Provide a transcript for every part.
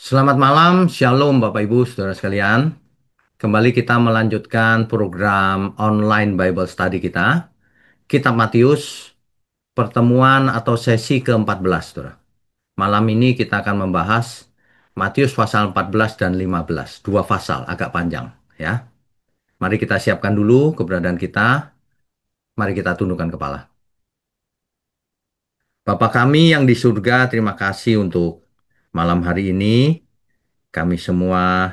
Selamat malam, Shalom Bapak Ibu, Saudara sekalian. Kembali kita melanjutkan program online Bible Study kita. Kitab Matius, pertemuan atau sesi ke-14, Saudara. Malam ini kita akan membahas Matius pasal 14 dan 15. Dua pasal, agak panjang, ya. Mari kita siapkan dulu keberadaan kita. Mari kita tundukkan kepala. Bapa kami yang di surga, terima kasih untuk malam hari ini. Kami semua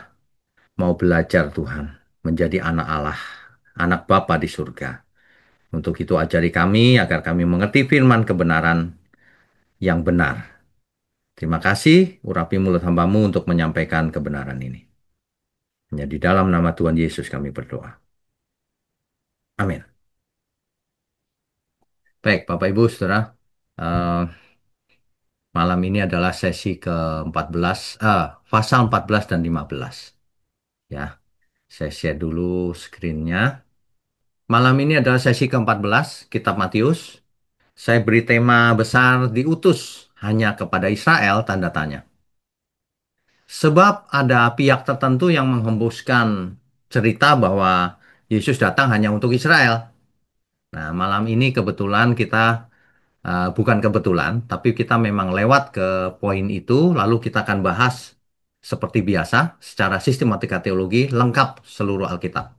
mau belajar Tuhan, menjadi anak Allah, anak Bapa di surga. Untuk itu ajari kami agar kami mengerti firman kebenaran yang benar. Terima kasih, urapi mulut hambamu untuk menyampaikan kebenaran ini. Hanya di dalam nama Tuhan Yesus kami berdoa. Amin. Baik, Bapak Ibu, Saudara. eh, Malam ini adalah sesi ke-14, pasal 14 dan 15. Ya, saya share dulu screen-nya. Malam ini adalah sesi ke-14, Kitab Matius. Saya beri tema besar diutus hanya kepada Israel, tanda tanya. Sebab ada pihak tertentu yang menghembuskan cerita bahwa Yesus datang hanya untuk Israel. Nah, malam ini kebetulan kita, bukan kebetulan, tapi kita memang lewat ke poin itu, lalu kita akan bahas seperti biasa, secara sistematika teologi, lengkap seluruh Alkitab.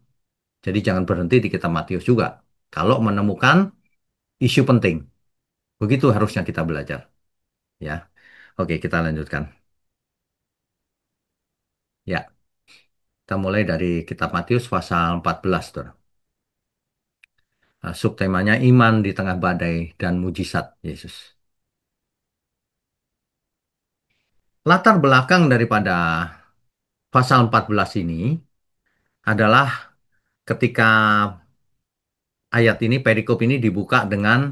Jadi jangan berhenti di kitab Matius juga. Kalau menemukan isu penting, begitu harusnya kita belajar. Ya, oke kita lanjutkan. Ya, kita mulai dari kitab Matius pasal 14, Saudara. Subtemanya iman di tengah badai dan mujizat Yesus. Latar belakang daripada pasal 14 ini adalah ketika ayat ini, perikop ini dibuka dengan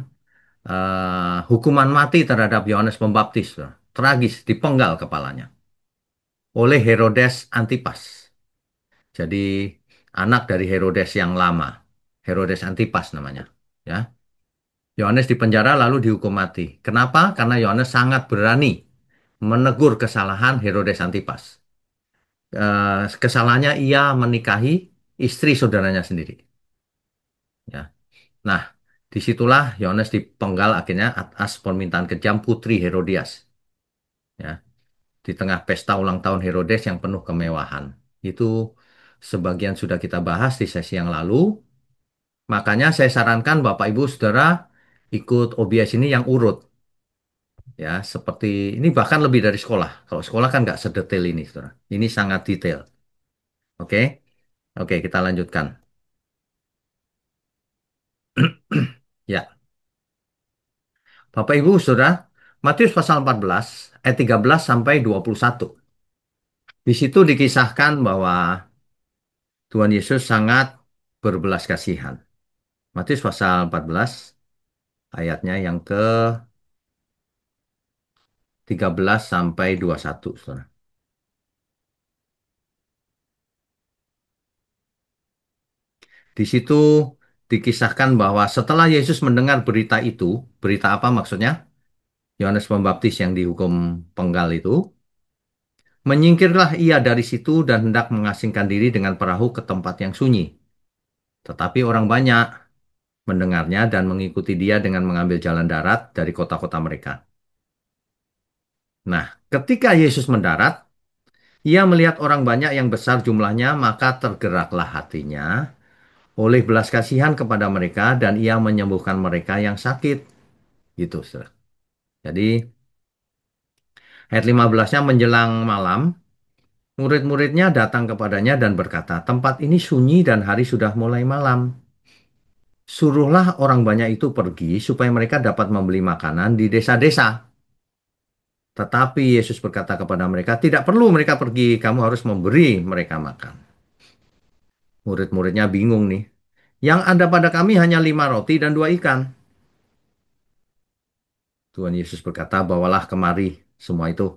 hukuman mati terhadap Yohanes Pembaptis, Saudara. Tragis, dipenggal kepalanya oleh Herodes Antipas. Jadi anak dari Herodes yang lama, Herodes Antipas namanya. Ya, Yohanes dipenjara lalu dihukum mati. Kenapa? Karena Yohanes sangat berani menegur kesalahan Herodes Antipas. Kesalahannya ia menikahi istri saudaranya sendiri. Ya. Nah, disitulah Yohanes dipenggal akhirnya atas permintaan kejam putri Herodias. Ya. Di tengah pesta ulang tahun Herodes yang penuh kemewahan. Itu sebagian sudah kita bahas di sesi yang lalu. Makanya saya sarankan Bapak Ibu Saudara ikut OBS ini yang urut. Ya, seperti ini bahkan lebih dari sekolah. Kalau sekolah kan nggak sedetail ini, Saudara. Ini sangat detail. Oke? Oke, kita lanjutkan. Ya, Bapak Ibu Saudara, Matius pasal 14 ayat 13 sampai 21. Di situ dikisahkan bahwa Tuhan Yesus sangat berbelas kasihan. Matius pasal 14 ayatnya yang ke 13 sampai 21, Saudara. Di situ dikisahkan bahwa setelah Yesus mendengar berita itu, berita apa maksudnya? Yohanes Pembaptis yang dihukum penggal itu, menyingkirlah ia dari situ dan hendak mengasingkan diri dengan perahu ke tempat yang sunyi. Tetapi orang banyak mendengarnya dan mengikuti dia dengan mengambil jalan darat dari kota-kota mereka. Nah, ketika Yesus mendarat, ia melihat orang banyak yang besar jumlahnya, maka tergeraklah hatinya oleh belas kasihan kepada mereka dan ia menyembuhkan mereka yang sakit. Gitu, Saudara. Jadi, ayat 15-nya menjelang malam, murid-muridnya datang kepadanya dan berkata, tempat ini sunyi dan hari sudah mulai malam. Suruhlah orang banyak itu pergi supaya mereka dapat membeli makanan di desa-desa. Tetapi Yesus berkata kepada mereka, tidak perlu mereka pergi, kamu harus memberi mereka makan. Murid-muridnya bingung nih. Yang ada pada kami hanya 5 roti dan 2 ikan. Tuhan Yesus berkata, bawalah kemari semua itu.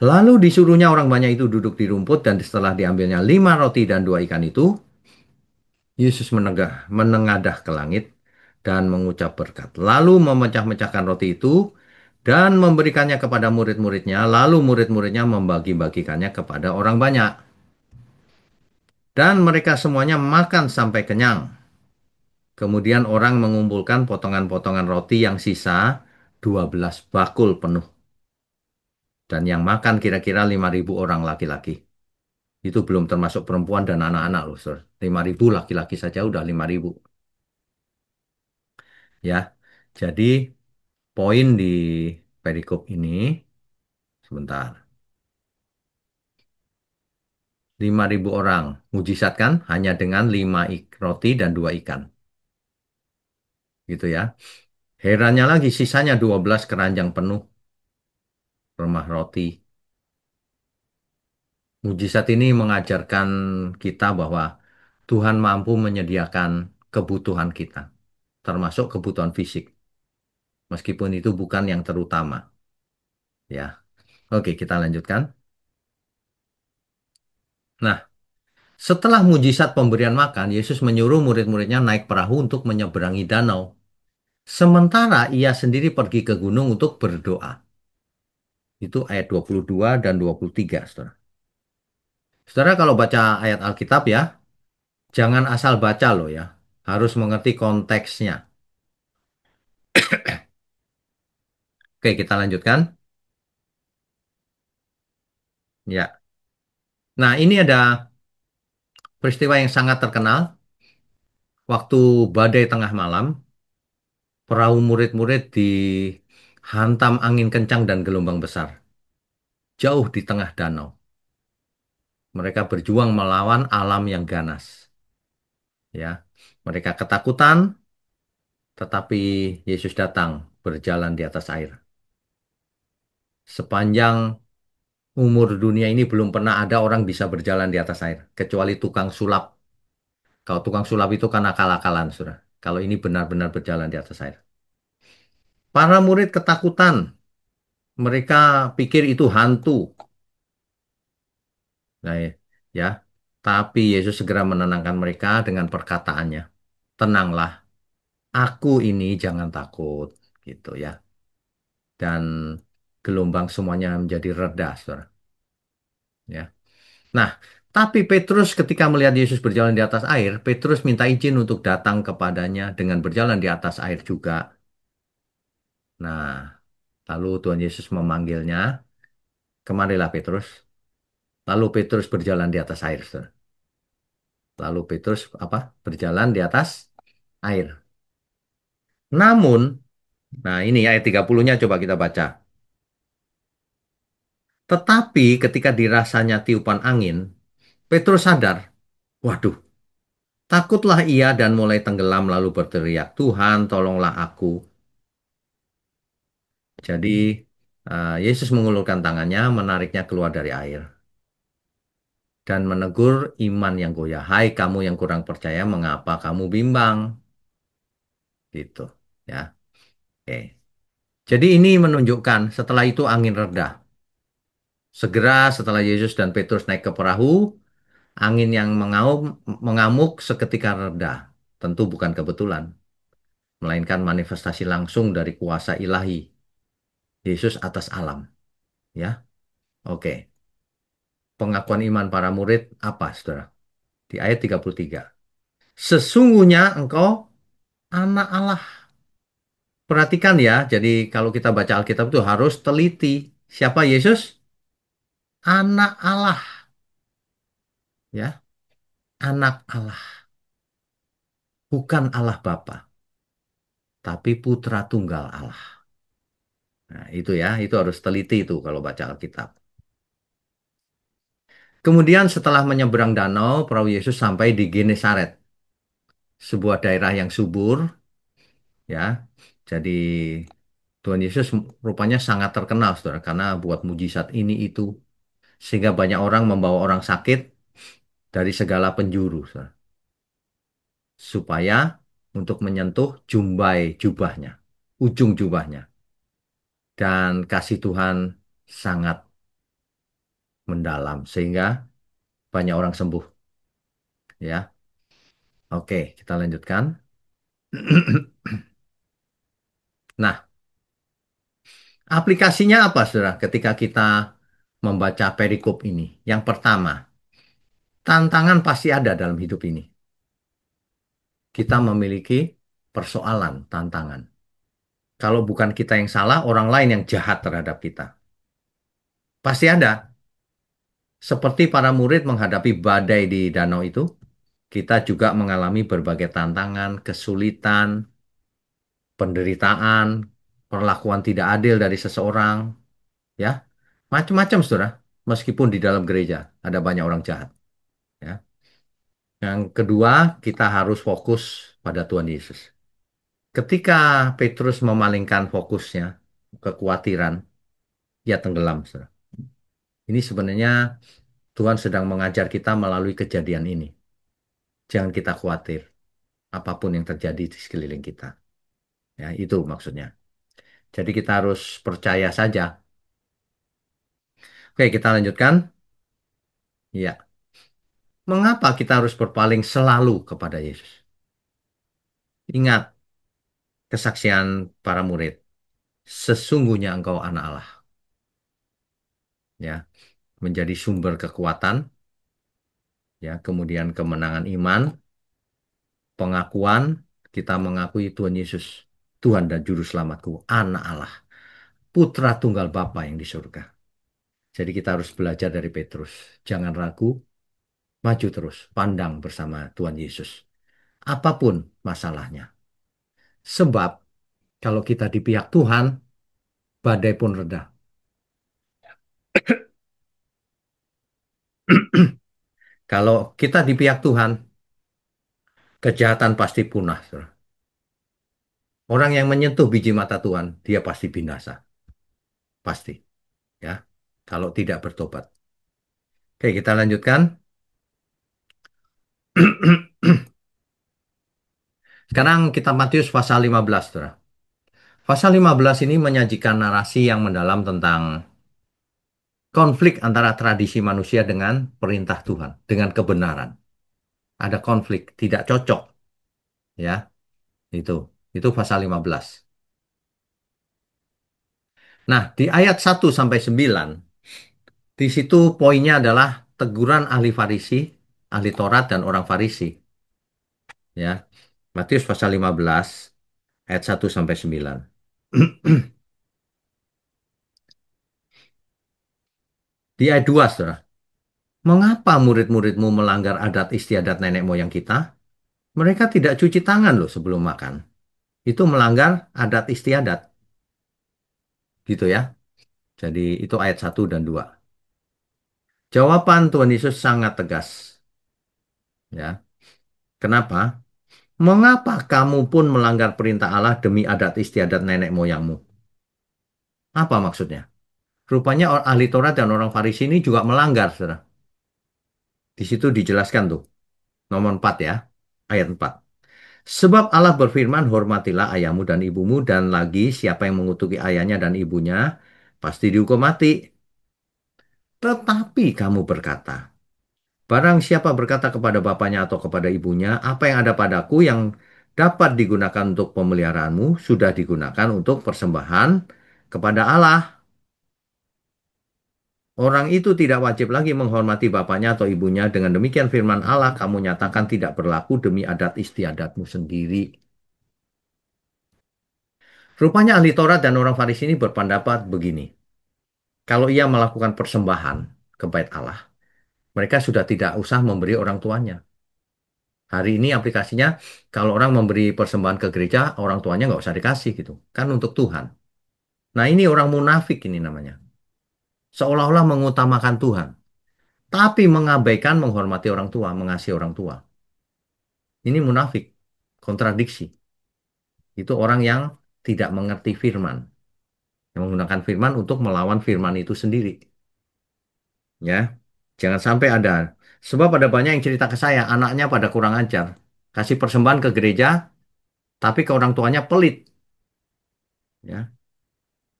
Lalu disuruhnya orang banyak itu duduk di rumput dan setelah diambilnya 5 roti dan 2 ikan itu, Yesus menengadah ke langit dan mengucap berkat. Lalu memecah-mecahkan roti itu dan memberikannya kepada murid-muridnya, lalu murid-muridnya membagi-bagikannya kepada orang banyak. Dan mereka semuanya makan sampai kenyang. Kemudian orang mengumpulkan potongan-potongan roti yang sisa 12 bakul penuh. Dan yang makan kira-kira 5.000 orang laki-laki. Itu belum termasuk perempuan dan anak-anak loh, Saudara. 5.000 laki-laki saja udah 5.000. Ya, jadi poin di perikop ini, sebentar. 5.000 orang. Mujizat kan? Hanya dengan 5 roti dan 2 ikan. Gitu ya. Herannya lagi sisanya 12 keranjang penuh remah roti. Mujizat ini mengajarkan kita bahwa Tuhan mampu menyediakan kebutuhan kita, termasuk kebutuhan fisik, meskipun itu bukan yang terutama. Ya, oke kita lanjutkan. Nah, setelah mujizat pemberian makan, Yesus menyuruh murid-muridnya naik perahu untuk menyeberangi danau. Sementara ia sendiri pergi ke gunung untuk berdoa. Itu ayat 22 dan 23, Saudara. Saudara kalau baca ayat Alkitab ya, jangan asal baca loh ya. Harus mengerti konteksnya. Oke, kita lanjutkan. Ya. Nah, ini ada peristiwa yang sangat terkenal. Waktu badai tengah malam, perahu murid-murid dihantam angin kencang dan gelombang besar. Jauh di tengah danau. Mereka berjuang melawan alam yang ganas. Ya, mereka ketakutan, tetapi Yesus datang berjalan di atas air. Sepanjang umur dunia ini belum pernah ada orang bisa berjalan di atas air, kecuali tukang sulap. Kalau tukang sulap itu kan akal-akalan, sudah. Kalau ini benar-benar berjalan di atas air. Para murid ketakutan. Mereka pikir itu hantu. Nah, ya. Tapi Yesus segera menenangkan mereka dengan perkataannya. Tenanglah, aku ini jangan takut, gitu ya. Dan gelombang semuanya menjadi reda, saudara. Ya. Nah, tapi Petrus ketika melihat Yesus berjalan di atas air, Petrus minta izin untuk datang kepadanya dengan berjalan di atas air juga. Nah, lalu Tuhan Yesus memanggilnya, kemarilah Petrus. Lalu Petrus berjalan di atas air, saudara. Lalu Petrus apa? Berjalan di atas air. Namun, nah ini ayat 30-nya coba kita baca. Tetapi ketika dirasanya tiupan angin, Petrus sadar, waduh, takutlah ia dan mulai tenggelam lalu berteriak, Tuhan tolonglah aku. Jadi Yesus mengulurkan tangannya, menariknya keluar dari air. Dan menegur iman yang goyah. Hai kamu yang kurang percaya, mengapa kamu bimbang? Gitu. Ya. Oke. Jadi ini menunjukkan setelah itu angin reda. Segera setelah Yesus dan Petrus naik ke perahu, angin yang mengamuk seketika reda. Tentu bukan kebetulan, melainkan manifestasi langsung dari kuasa ilahi Yesus atas alam. Ya, oke. Pengakuan iman para murid apa, saudara? Di ayat 33. Sesungguhnya engkau anak Allah. Perhatikan ya, jadi kalau kita baca Alkitab itu harus teliti. Siapa Yesus? Anak Allah. Ya, anak Allah. Bukan Allah Bapa, tapi Putra Tunggal Allah. Nah, itu ya, itu harus teliti itu kalau baca Alkitab. Kemudian setelah menyeberang danau, perahu Yesus sampai di Genesaret, sebuah daerah yang subur, ya. Jadi Tuhan Yesus rupanya sangat terkenal, saudara, karena buat mujizat ini itu, sehingga banyak orang membawa orang sakit dari segala penjuru, saudara, supaya untuk menyentuh jumbai jubahnya, ujung jubahnya. Dan kasih Tuhan sangat mendalam, sehingga banyak orang sembuh. Ya, oke, kita lanjutkan. Nah, Aplikasinya apa, saudara? Ketika kita membaca perikop ini, yang pertama, tantangan pasti ada dalam hidup ini. Kita memiliki persoalan, tantangan. Kalau bukan kita yang salah, orang lain yang jahat terhadap kita. Pasti ada. Seperti para murid menghadapi badai di danau itu, kita juga mengalami berbagai tantangan, kesulitan, penderitaan, perlakuan tidak adil dari seseorang, ya, macam-macam, saudara. Meskipun di dalam gereja ada banyak orang jahat, ya. Yang kedua, kita harus fokus pada Tuhan Yesus. Ketika Petrus memalingkan fokusnya, kekhawatiran, ia tenggelam, saudara. Ini sebenarnya Tuhan sedang mengajar kita melalui kejadian ini. Jangan kita khawatir apapun yang terjadi di sekeliling kita. Ya, itu maksudnya. Jadi kita harus percaya saja. Oke, kita lanjutkan. Ya, mengapa kita harus berpaling selalu kepada Yesus? Ingat kesaksian para murid. Sesungguhnya engkau anak Allah. Ya, menjadi sumber kekuatan, ya, kemudian kemenangan iman, pengakuan, kita mengakui Tuhan Yesus, Tuhan dan Juru Selamatku, anak Allah, putra tunggal Bapa yang di surga. Jadi kita harus belajar dari Petrus. Jangan ragu, maju terus, pandang bersama Tuhan Yesus. Apapun masalahnya. Sebab kalau kita di pihak Tuhan, badai pun reda. Kalau kita di pihak Tuhan, kejahatan pasti punah, saudara. Orang yang menyentuh biji mata Tuhan, dia pasti binasa. Pasti, ya. Kalau tidak bertobat. Oke, kita lanjutkan. Sekarang kita Matius pasal 15, saudara. Pasal 15 ini menyajikan narasi yang mendalam tentang konflik antara tradisi manusia dengan perintah Tuhan, dengan kebenaran. Ada konflik, tidak cocok, ya. Itu. Itu pasal 15. Nah, di ayat 1 sampai 9, di situ poinnya adalah teguran ahli Farisi, ahli Taurat dan orang Farisi, ya. Matius pasal 15 ayat 1 sampai 9. Di ayat 2, saudara. Mengapa murid-muridmu melanggar adat istiadat nenek moyang kita? Mereka tidak cuci tangan loh sebelum makan. Itu melanggar adat istiadat. Gitu ya. Jadi itu ayat 1 dan 2. Jawaban Tuhan Yesus sangat tegas. Ya. Kenapa? Mengapa kamu pun melanggar perintah Allah demi adat istiadat nenek moyangmu? Apa maksudnya? Rupanya ahli Taurat dan orang Farisi ini juga melanggar, saudara. Di situ dijelaskan tuh. Nomor 4 ya. Ayat 4. Sebab Allah berfirman, hormatilah ayahmu dan ibumu, dan lagi siapa yang mengutuki ayahnya dan ibunya, pasti dihukum mati. Tetapi kamu berkata, barang siapa berkata kepada bapaknya atau kepada ibunya, apa yang ada padaku yang dapat digunakan untuk pemeliharaanmu, sudah digunakan untuk persembahan kepada Allah. Orang itu tidak wajib lagi menghormati bapaknya atau ibunya. Dengan demikian firman Allah, kamu nyatakan tidak berlaku demi adat istiadatmu sendiri. Rupanya ahli Taurat dan orang Farisi ini berpendapat begini. Kalau ia melakukan persembahan ke bait Allah, mereka sudah tidak usah memberi orang tuanya. Hari ini aplikasinya, kalau orang memberi persembahan ke gereja, orang tuanya nggak usah dikasih gitu. Kan untuk Tuhan. Nah ini orang munafik ini namanya. Seolah-olah mengutamakan Tuhan. Tapi mengabaikan menghormati orang tua, mengasihi orang tua. Ini munafik. Kontradiksi. Itu orang yang tidak mengerti firman. Yang menggunakan firman untuk melawan firman itu sendiri. Ya, jangan sampai ada. Sebab ada banyak yang cerita ke saya, anaknya pada kurang ajar. Kasih persembahan ke gereja, tapi ke orang tuanya pelit. Ya,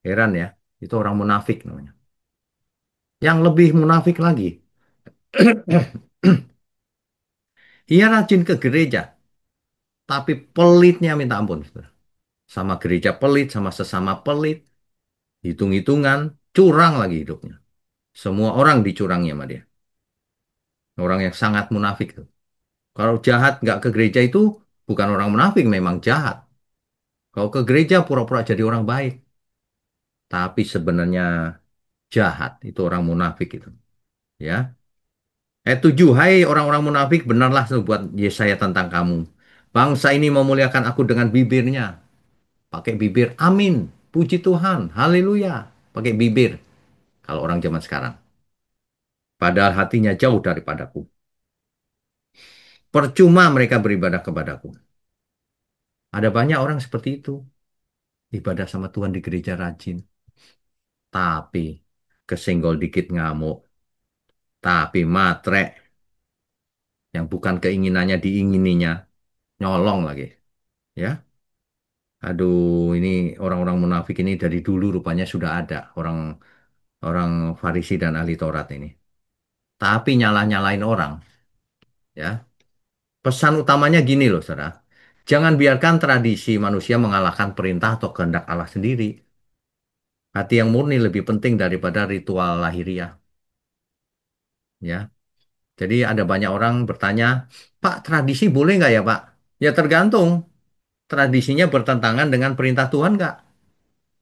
heran ya. Itu orang munafik namanya. Yang lebih munafik lagi, ia rajin ke gereja, tapi pelitnya minta ampun, saudara. Sama gereja pelit, sama sesama pelit. hitung-hitungan, curang lagi hidupnya. Semua orang dicurangi sama dia. Orang yang sangat munafik tuh. Kalau jahat nggak ke gereja itu bukan orang munafik, memang jahat. Kalau ke gereja pura-pura jadi orang baik, tapi sebenarnya jahat. Itu orang munafik itu. Ya. Ayat 7, hai orang-orang munafik, benarlah buat Yesaya tentang kamu. Bangsa ini memuliakan aku dengan bibirnya. Pakai bibir, amin. Puji Tuhan, haleluya. Pakai bibir. Kalau orang zaman sekarang. Padahal hatinya jauh daripadaku. Percuma mereka beribadah kepadaku. Ada banyak orang seperti itu. Ibadah sama Tuhan di gereja rajin. Tapi kesenggol dikit ngamuk. Tapi matre yang bukan keinginannya diingininya. Nyolong lagi. Ya. Aduh, ini orang-orang munafik ini dari dulu rupanya sudah ada. Orang orang Farisi dan ahli Taurat ini. Tapi nyalah-nyalain orang. Ya. Pesan utamanya gini loh, saudara. Jangan biarkan tradisi manusia mengalahkan perintah atau kehendak Allah sendiri. Hati yang murni lebih penting daripada ritual lahiriah. Ya, jadi ada banyak orang bertanya, Pak, tradisi boleh nggak ya, Pak? Ya tergantung. Tradisinya bertentangan dengan perintah Tuhan nggak?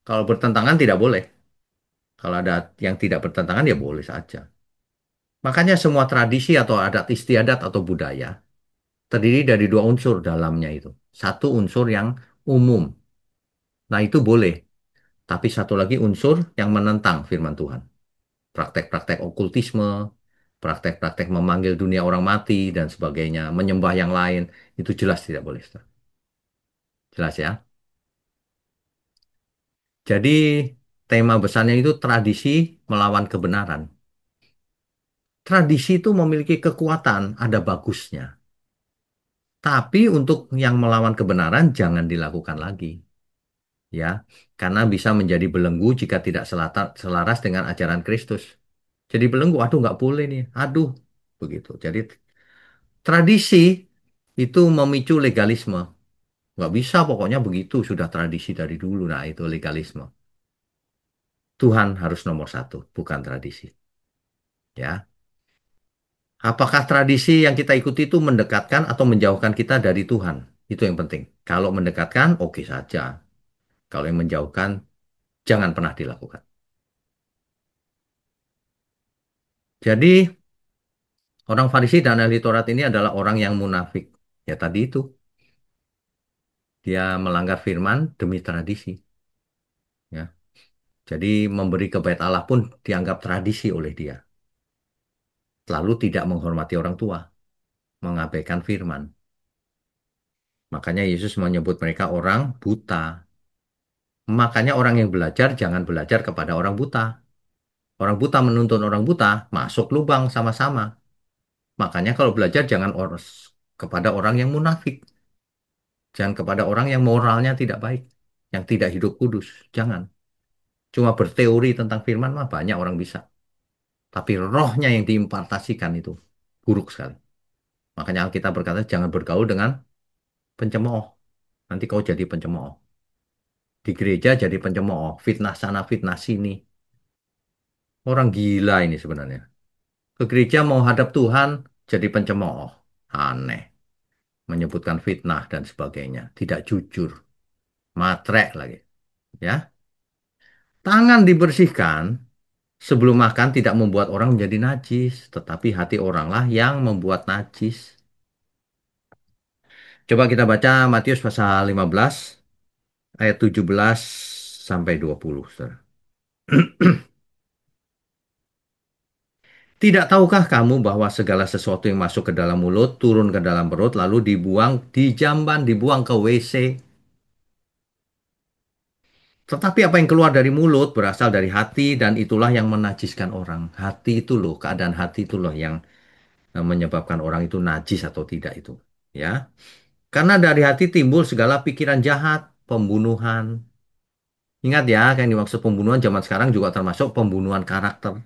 Kalau bertentangan tidak boleh. Kalau ada yang tidak bertentangan ya boleh saja. Makanya semua tradisi atau adat istiadat atau budaya terdiri dari dua unsur dalamnya itu. Satu unsur yang umum. Nah itu boleh. Tapi satu lagi unsur yang menentang firman Tuhan. Praktek-praktek okultisme, praktek-praktek memanggil dunia orang mati dan sebagainya, menyembah yang lain, itu jelas tidak boleh, Ustaz. Jelas ya. Jadi tema besarnya itu tradisi melawan kebenaran. Tradisi itu memiliki kekuatan, ada bagusnya. Tapi untuk yang melawan kebenaran jangan dilakukan lagi, ya. Karena bisa menjadi belenggu jika tidak selaras dengan ajaran Kristus. Jadi belenggu, aduh nggak boleh nih, aduh, begitu. Jadi tradisi itu memicu legalisme. Nggak bisa, pokoknya begitu. Sudah tradisi dari dulu. Nah, itu legalisme. Tuhan harus nomor satu, bukan tradisi. Ya, apakah tradisi yang kita ikuti itu mendekatkan atau menjauhkan kita dari Tuhan? Itu yang penting. Kalau mendekatkan, oke saja. Kalau yang menjauhkan, jangan pernah dilakukan. Jadi, orang Farisi dan ahli Taurat ini adalah orang yang munafik. Ya, tadi itu. Dia melanggar firman demi tradisi. Ya. Jadi, memberi ke bait Allah pun dianggap tradisi oleh dia. Lalu tidak menghormati orang tua, mengabaikan firman. Makanya Yesus menyebut mereka orang buta. Makanya orang yang belajar jangan belajar kepada orang buta. Orang buta menuntun orang buta, masuk lubang sama-sama. Makanya kalau belajar jangan kepada orang yang munafik. Jangan kepada orang yang moralnya tidak baik. Yang tidak hidup kudus. Jangan. Cuma berteori tentang firman mah banyak orang bisa. Tapi rohnya yang diimpartasikan itu buruk sekali. Makanya Alkitab berkata jangan bergaul dengan pencemooh. Nanti kau jadi pencemooh. Di gereja jadi pencemooh. Fitnah sana, fitnah sini. Orang gila ini sebenarnya. Ke gereja mau hadap Tuhan, jadi pencemooh. Aneh. Menyebutkan fitnah dan sebagainya. Tidak jujur. Matre lagi. Ya. Tangan dibersihkan sebelum makan tidak membuat orang menjadi najis. Tetapi hati oranglah yang membuat najis. Coba kita baca Matius pasal 15 ayat 17 sampai 20. Saudara. Tidak tahukah kamu bahwa segala sesuatu yang masuk ke dalam mulut turun ke dalam perut lalu dibuang di jamban, dibuang ke WC. Tetapi apa yang keluar dari mulut berasal dari hati dan itulah yang menajiskan orang. Hati itu loh, keadaan hati itu loh yang menyebabkan orang itu najis atau tidak itu. Ya. Karena dari hati timbul segala pikiran jahat, pembunuhan. Ingat ya, yang dimaksud pembunuhan zaman sekarang juga termasuk pembunuhan karakter.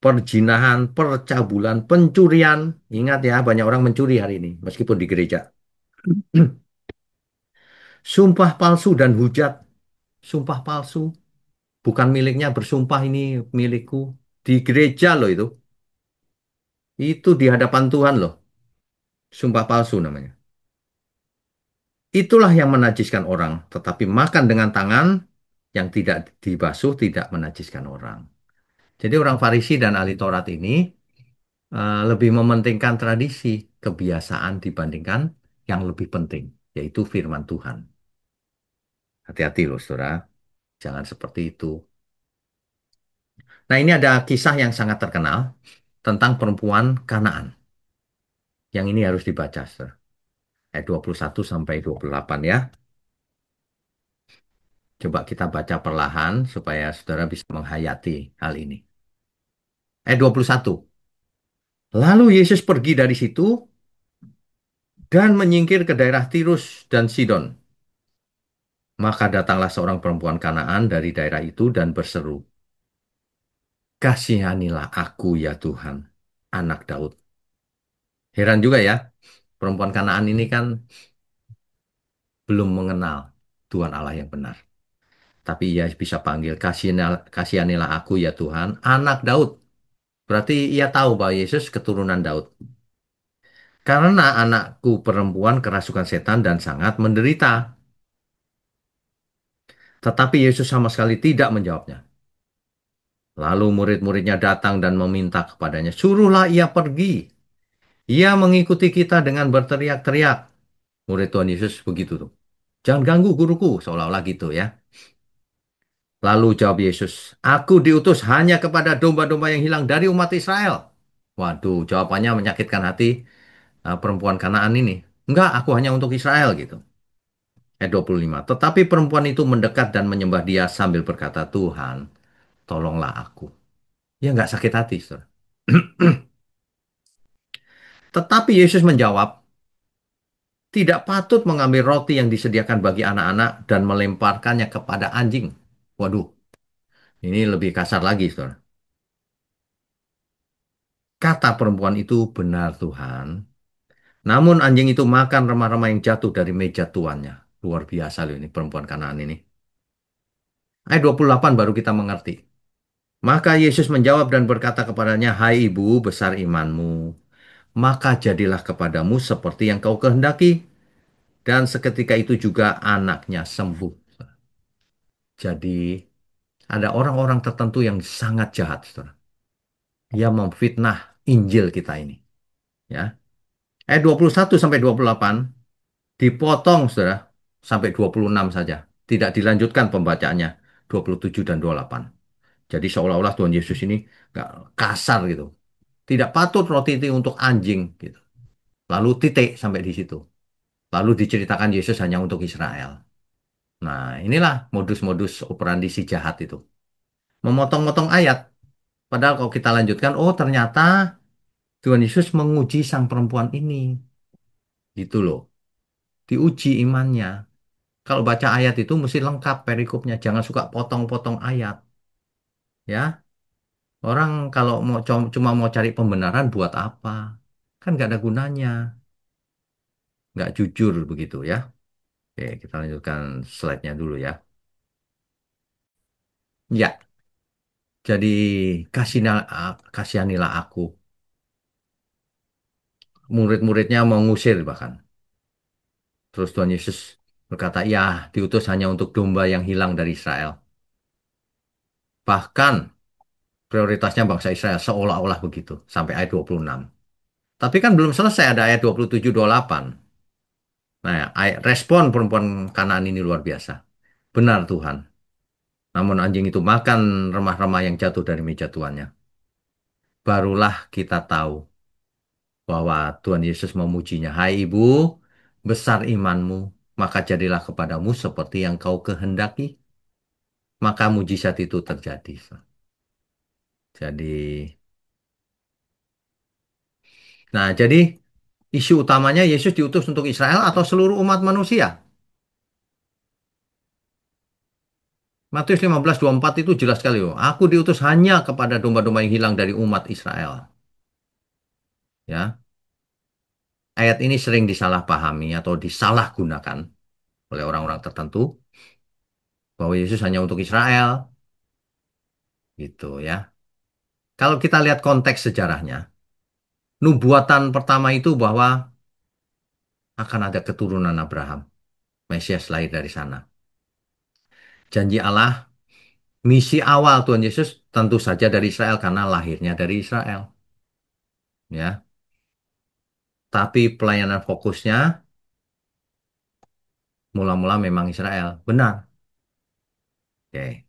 Perjinahan, percabulan, pencurian. Ingat ya, banyak orang mencuri hari ini, meskipun di gereja. Sumpah palsu dan hujat. Sumpah palsu. Bukan miliknya bersumpah ini milikku. Di gereja loh itu. Itu di hadapan Tuhan loh. Sumpah palsu namanya. Itulah yang menajiskan orang. Tetapi makan dengan tangan yang tidak dibasuh tidak menajiskan orang. Jadi orang Farisi dan ahli Taurat ini lebih mementingkan tradisi, kebiasaan dibandingkan yang lebih penting, yaitu firman Tuhan. Hati-hati loh, saudara. Jangan seperti itu. Nah, ini ada kisah yang sangat terkenal tentang perempuan Kanaan. Yang ini harus dibaca, saudara. Ayat 21 sampai 28 ya. Coba kita baca perlahan supaya saudara bisa menghayati hal ini. Ayat 21. Lalu Yesus pergi dari situ dan menyingkir ke daerah Tirus dan Sidon. Maka datanglah seorang perempuan Kanaan dari daerah itu dan berseru, "Kasihanilah aku ya Tuhan, anak Daud." Heran juga ya, perempuan Kanaan ini kan belum mengenal Tuhan Allah yang benar. Tapi ia bisa panggil, "Kasihanilah aku ya Tuhan, anak Daud." Berarti ia tahu bahwa Yesus keturunan Daud. Karena anakku perempuan kerasukan setan dan sangat menderita. Tetapi Yesus sama sekali tidak menjawabnya. Lalu murid-muridnya datang dan meminta kepadanya, "Suruhlah ia pergi." Ia mengikuti kita dengan berteriak-teriak. Murid Tuhan Yesus begitu tuh. "Jangan ganggu guruku," seolah-olah gitu ya. Lalu jawab Yesus, "Aku diutus hanya kepada domba-domba yang hilang dari umat Israel." Waduh, jawabannya menyakitkan hati perempuan Kanaan ini. "Enggak, aku hanya untuk Israel," gitu. Ayat 25. Tetapi perempuan itu mendekat dan menyembah dia sambil berkata, "Tuhan, tolonglah aku." Ya nggak sakit hati, saudara. Tetapi Yesus menjawab, "Tidak patut mengambil roti yang disediakan bagi anak-anak dan melemparkannya kepada anjing." Waduh, ini lebih kasar lagi, saudara. Kata perempuan itu, "Benar Tuhan." Namun anjing itu makan remah-remah yang jatuh dari meja tuannya. Luar biasa loh ini perempuan Kanaan ini. Ayat 28 baru kita mengerti. Maka Yesus menjawab dan berkata kepadanya, "Hai ibu, besar imanmu. Maka jadilah kepadamu seperti yang kau kehendaki." Dan seketika itu juga anaknya sembuh. Jadi ada orang-orang tertentu yang sangat jahat, saudara. Dia memfitnah Injil kita ini. Ya. Ayat 21 sampai 28 dipotong, saudara, sampai 26 saja. Tidak dilanjutkan pembacaannya 27 dan 28. Jadi seolah-olah Tuhan Yesus ini nggak kasar gitu. Tidak patut roti itu untuk anjing gitu. Lalu titik sampai di situ. Lalu diceritakan Yesus hanya untuk Israel. Nah, inilah modus-modus operandi si jahat itu. Memotong-motong ayat. Padahal kalau kita lanjutkan, oh ternyata Tuhan Yesus menguji sang perempuan ini. Gitu loh. Diuji imannya. Kalau baca ayat itu mesti lengkap perikopnya. Jangan suka potong-potong ayat. Ya, orang kalau mau cuma mau cari pembenaran buat apa? Kan nggak ada gunanya. Nggak jujur begitu ya. Oke, kita lanjutkan slide-nya dulu ya. Ya, jadi kasihanilah aku. Murid-muridnya mengusir bahkan. Terus Tuhan Yesus berkata, "Ya, diutus hanya untuk domba yang hilang dari Israel." Bahkan prioritasnya bangsa Israel seolah-olah begitu sampai ayat 26. Tapi kan belum selesai ada ayat 27 28. Nah, respon perempuan Kanaan ini luar biasa. "Benar Tuhan. Namun anjing itu makan remah-remah yang jatuh dari meja tuannya." Barulah kita tahu bahwa Tuhan Yesus memujinya. "Hai ibu, besar imanmu, maka jadilah kepadamu seperti yang kau kehendaki." Maka mujizat itu terjadi. Jadi, jadi isu utamanya Yesus diutus untuk Israel atau seluruh umat manusia. Matius 15:24 itu jelas sekali. Oh. "Aku diutus hanya kepada domba-domba yang hilang dari umat Israel." Ya, ayat ini sering disalahpahami atau disalahgunakan oleh orang-orang tertentu bahwa Yesus hanya untuk Israel. gitu ya. Kalau kita lihat konteks sejarahnya, nubuatan pertama itu bahwa akan ada keturunan Abraham, Mesias lahir dari sana. Janji Allah, misi awal Tuhan Yesus tentu saja dari Israel karena lahirnya dari Israel, ya. Tapi pelayanan fokusnya mula-mula memang Israel, benar. Oke.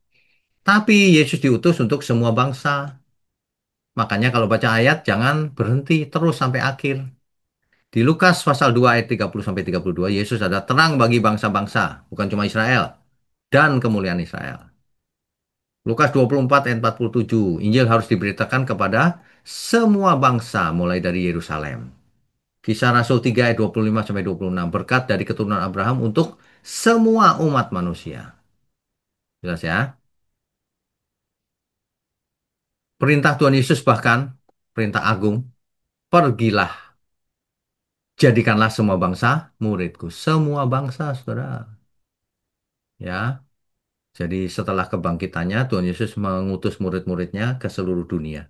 Tapi Yesus diutus untuk semua bangsa. Makanya kalau baca ayat jangan berhenti terus sampai akhir. Di Lukas pasal 2 ayat 30 sampai 32, Yesus ada terang bagi bangsa-bangsa, bukan cuma Israel, dan kemuliaan Israel. Lukas 24 ayat 47, Injil harus diberitakan kepada semua bangsa mulai dari Yerusalem. Kisah Rasul 3 ayat 25 sampai 26, berkat dari keturunan Abraham untuk semua umat manusia. Jelas ya? Perintah Tuhan Yesus bahkan perintah agung, pergilah, jadikanlah semua bangsa muridku. Semua bangsa, saudara. Ya, jadi setelah kebangkitannya, Tuhan Yesus mengutus murid-muridnya ke seluruh dunia.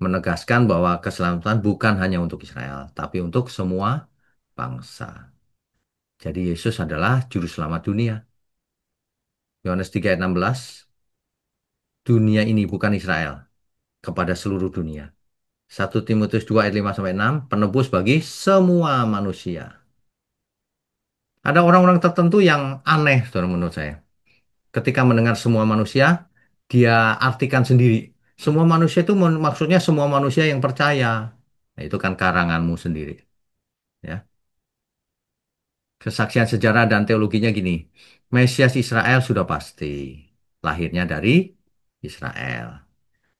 Menegaskan bahwa keselamatan bukan hanya untuk Israel, tapi untuk semua bangsa. Jadi Yesus adalah juru selamat dunia. Yohanes 3 ayat 16, dunia ini bukan Israel, kepada seluruh dunia. 1 Timotius 2 ayat 5 sampai 6, penebus bagi semua manusia. Ada orang-orang tertentu yang aneh, saudara, menurut saya. Ketika mendengar semua manusia, dia artikan sendiri. Semua manusia itu maksudnya semua manusia yang percaya. Nah, itu kan karanganmu sendiri. Ya. Kesaksian sejarah dan teologinya gini. Mesias Israel sudah pasti. Lahirnya dari Israel.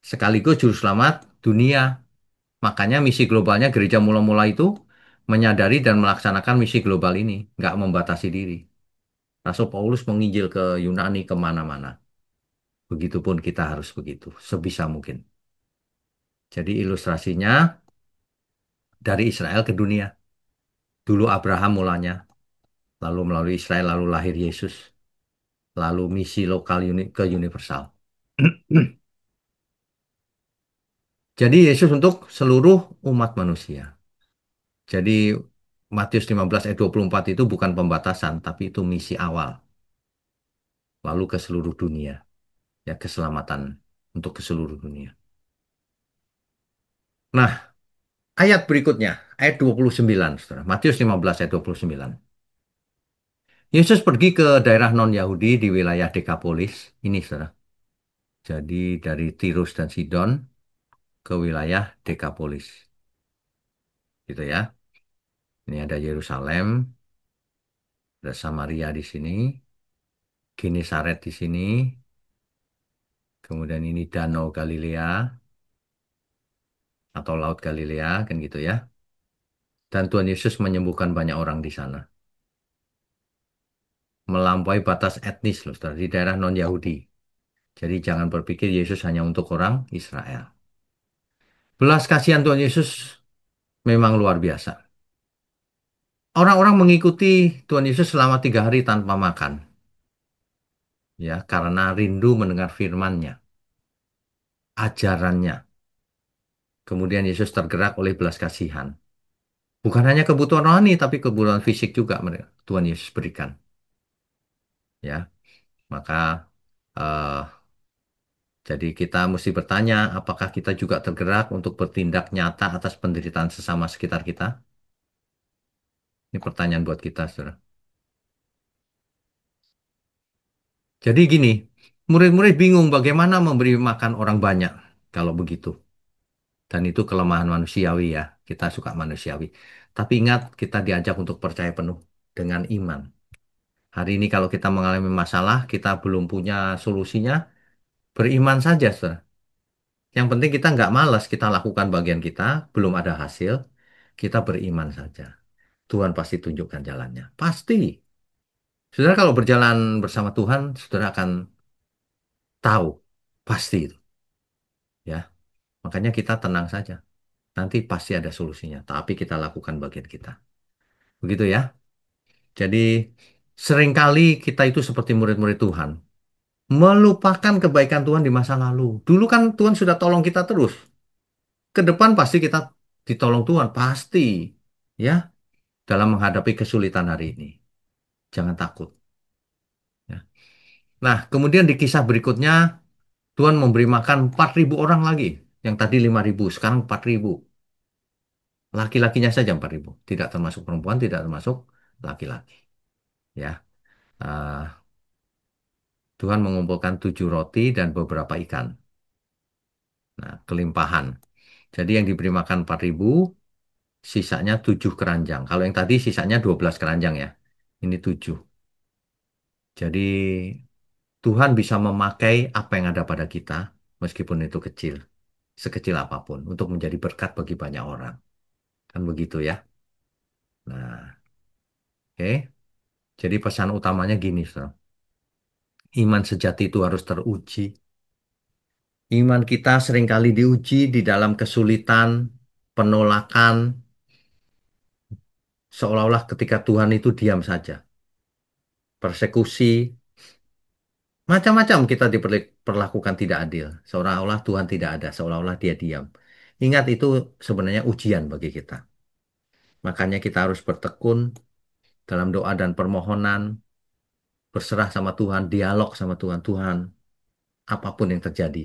Sekaligus juru selamat dunia. Makanya misi globalnya gereja mula-mula itu menyadari dan melaksanakan misi global ini. Nggak membatasi diri. Rasul Paulus menginjil ke Yunani kemana-mana. Begitupun kita harus begitu, sebisa mungkin. Jadi ilustrasinya dari Israel ke dunia. Dulu Abraham mulanya, lalu melalui Israel, lalu lahir Yesus, lalu misi lokal ke universal. Jadi Yesus untuk seluruh umat manusia. Jadi Matius 15 ayat 24 itu bukan pembatasan, tapi itu misi awal. Lalu ke seluruh dunia, ya keselamatan untuk ke seluruh dunia. Nah, ayat berikutnya, ayat 29, saudara. Matius 15 ayat 29. Yesus pergi ke daerah non-Yahudi di wilayah Dekapolis. Ini, saudara. Jadi dari Tirus dan Sidon ke wilayah Dekapolis. Gitu ya. Ini ada Yerusalem, ada Samaria di sini, Genesaret di sini, kemudian ini Danau Galilea atau Laut Galilea, kan gitu ya. Dan Tuhan Yesus menyembuhkan banyak orang di sana. Melampaui batas etnis loh, saudara, di daerah non-Yahudi. Jadi jangan berpikir Yesus hanya untuk orang Israel. Belas kasihan Tuhan Yesus memang luar biasa. Orang-orang mengikuti Tuhan Yesus selama 3 hari tanpa makan, ya, karena rindu mendengar firman-Nya, ajarannya. Kemudian Yesus tergerak oleh belas kasihan. Bukan hanya kebutuhan rohani, tapi kebutuhan fisik juga Tuhan Yesus berikan, ya. Maka eh, jadi kita mesti bertanya, apakah kita juga tergerak untuk bertindak nyata atas penderitaan sesama sekitar kita? Ini pertanyaan buat kita, saudara. Jadi gini, murid-murid bingung bagaimana memberi makan orang banyak kalau begitu. Dan itu kelemahan manusiawi ya. Kita suka manusiawi. Tapi ingat, kita diajak untuk percaya penuh dengan iman. Hari ini kalau kita mengalami masalah, kita belum punya solusinya, beriman saja, saudara. Yang penting kita nggak malas, kita lakukan bagian kita, belum ada hasil, kita beriman saja. Tuhan pasti tunjukkan jalannya. Pasti. Saudara kalau berjalan bersama Tuhan, saudara akan tahu. Pasti itu. Ya. Makanya kita tenang saja. Nanti pasti ada solusinya. Tapi kita lakukan bagian kita. Begitu ya. Jadi seringkali kita itu seperti murid-murid Tuhan. Melupakan kebaikan Tuhan di masa lalu. Dulu kan Tuhan sudah tolong kita terus. Ke depan pasti kita ditolong Tuhan, pasti. Ya, dalam menghadapi kesulitan hari ini. Jangan takut. Ya. Nah, kemudian di kisah berikutnya, Tuhan memberi makan 4.000 orang lagi. Yang tadi 5.000, sekarang 4.000. Laki-lakinya saja 4.000. Tidak termasuk perempuan, tidak termasuk laki-laki. Ya, Ah, Tuhan mengumpulkan 7 roti dan beberapa ikan. Nah, kelimpahan. Jadi yang diberi makan 4.000, sisanya 7 keranjang. Kalau yang tadi sisanya 12 keranjang ya. Ini 7. Jadi Tuhan bisa memakai apa yang ada pada kita, meskipun itu kecil, sekecil apapun, untuk menjadi berkat bagi banyak orang. Kan begitu ya. Nah, oke. Jadi pesan utamanya gini, Saudara. Iman sejati itu harus teruji. Iman kita seringkali diuji di dalam kesulitan, penolakan, seolah-olah ketika Tuhan itu diam saja. Persekusi, macam-macam kita diperlakukan tidak adil. Seolah-olah Tuhan tidak ada, seolah-olah dia diam. Ingat itu sebenarnya ujian bagi kita. Makanya kita harus bertekun dalam doa dan permohonan, berserah sama Tuhan, dialog sama Tuhan. Tuhan, apapun yang terjadi,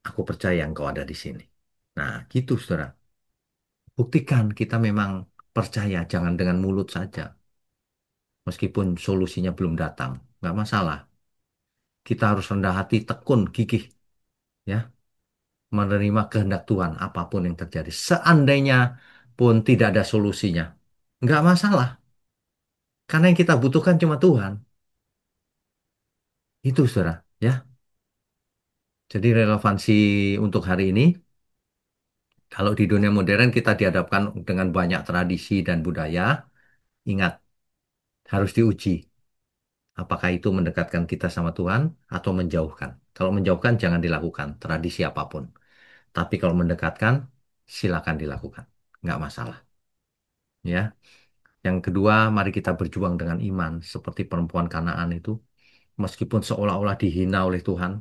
aku percaya Engkau ada di sini. Nah, gitu, saudara. Buktikan kita memang percaya, jangan dengan mulut saja. Meskipun solusinya belum datang, nggak masalah. Kita harus rendah hati, tekun, gigih, ya, menerima kehendak Tuhan, apapun yang terjadi. Seandainya pun tidak ada solusinya, nggak masalah. Karena yang kita butuhkan cuma Tuhan. Itu, saudara. Ya, jadi relevansi untuk hari ini, kalau di dunia modern kita dihadapkan dengan banyak tradisi dan budaya, ingat, harus diuji. Apakah itu mendekatkan kita sama Tuhan atau menjauhkan? Kalau menjauhkan, jangan dilakukan, tradisi apapun. Tapi kalau mendekatkan, silakan dilakukan. Nggak masalah. Ya. Yang kedua, mari kita berjuang dengan iman. Seperti perempuan Kanaan itu. Meskipun seolah-olah dihina oleh Tuhan,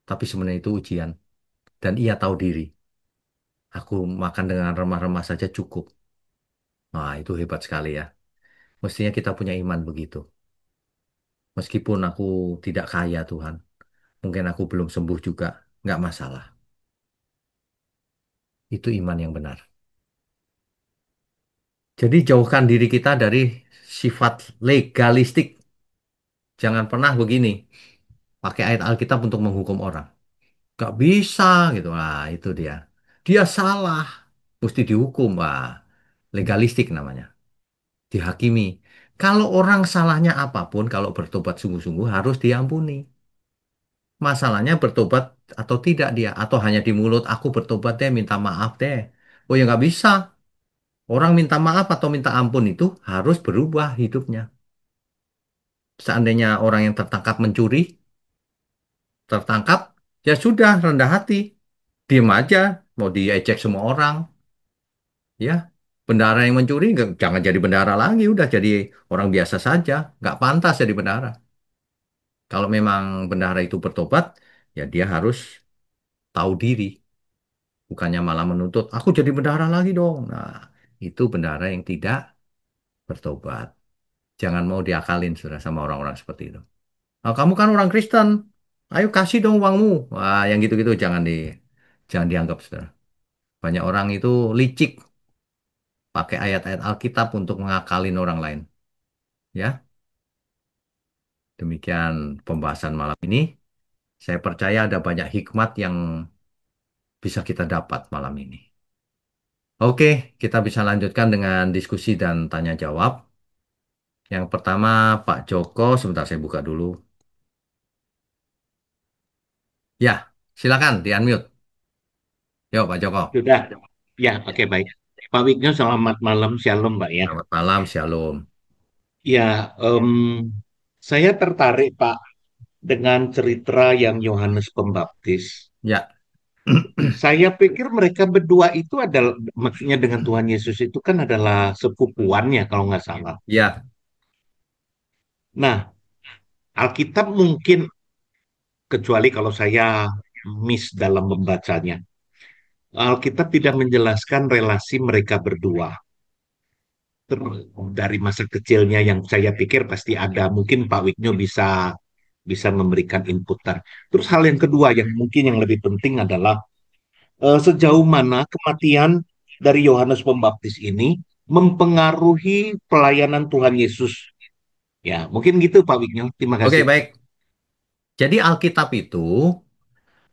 tapi sebenarnya itu ujian. Dan ia tahu diri. Aku makan dengan remah-remah saja cukup. Nah, itu hebat sekali ya. Mestinya kita punya iman begitu. Meskipun aku tidak kaya Tuhan, mungkin aku belum sembuh juga, nggak masalah. Itu iman yang benar. Jadi jauhkan diri kita dari sifat legalistik. Jangan pernah begini, pakai ayat Alkitab untuk menghukum orang. Nggak bisa gitu. Nah, itu dia. Dia salah, mesti dihukum. Wah, legalistik namanya. Dihakimi. Kalau orang salahnya apapun, kalau bertobat sungguh-sungguh harus diampuni. Masalahnya bertobat atau tidak dia, atau hanya di mulut aku bertobat deh, minta maaf deh. Oh ya nggak bisa. Orang minta maaf atau minta ampun itu harus berubah hidupnya. Seandainya orang yang tertangkap mencuri, tertangkap, ya sudah rendah hati, diem aja, mau diejek semua orang, ya. Bendahara yang mencuri jangan jadi bendahara lagi, udah jadi orang biasa saja, nggak pantas jadi bendahara. Kalau memang bendahara itu bertobat, ya dia harus tahu diri. Bukannya malah menuntut, aku jadi bendahara lagi dong. Nah, itu bendahara yang tidak bertobat. Jangan mau diakalin, sudah sama orang-orang seperti itu. "Ah, kamu kan orang Kristen, ayo kasih dong uangmu." Wah, yang gitu-gitu jangan dianggap, saudara. Banyak orang itu licik, pakai ayat-ayat Alkitab untuk mengakalin orang lain. Ya, demikian pembahasan malam ini. Saya percaya ada banyak hikmat yang bisa kita dapat malam ini. Oke, kita bisa lanjutkan dengan diskusi dan tanya jawab. Yang pertama, Pak Joko, sebentar saya buka dulu. Ya, silakan di-unmute. Yuk, Pak Joko. Sudah, ya, oke baik. Pak Wigno, selamat malam, shalom, Mbak ya. Selamat malam, Shalom. Ya, saya tertarik Pak dengan cerita yang Yohanes Pembaptis. Ya, Saya pikir mereka berdua itu adalah, maksudnya dengan Tuhan Yesus itu kan adalah sepupuannya kalau nggak salah. ya, Nah, Alkitab mungkin kecuali kalau saya miss dalam membacanya. Alkitab tidak menjelaskan relasi mereka berdua. Dari masa kecilnya yang saya pikir pasti ada. Mungkin Pak Wigno bisa bisa memberikan inputan. Terus hal yang kedua yang mungkin yang lebih penting adalah sejauh mana kematian dari Yohanes Pembaptis ini mempengaruhi pelayanan Tuhan Yesus. Ya, mungkin gitu Pak Wigno. Terima Oke, kasih. baik. Jadi Alkitab itu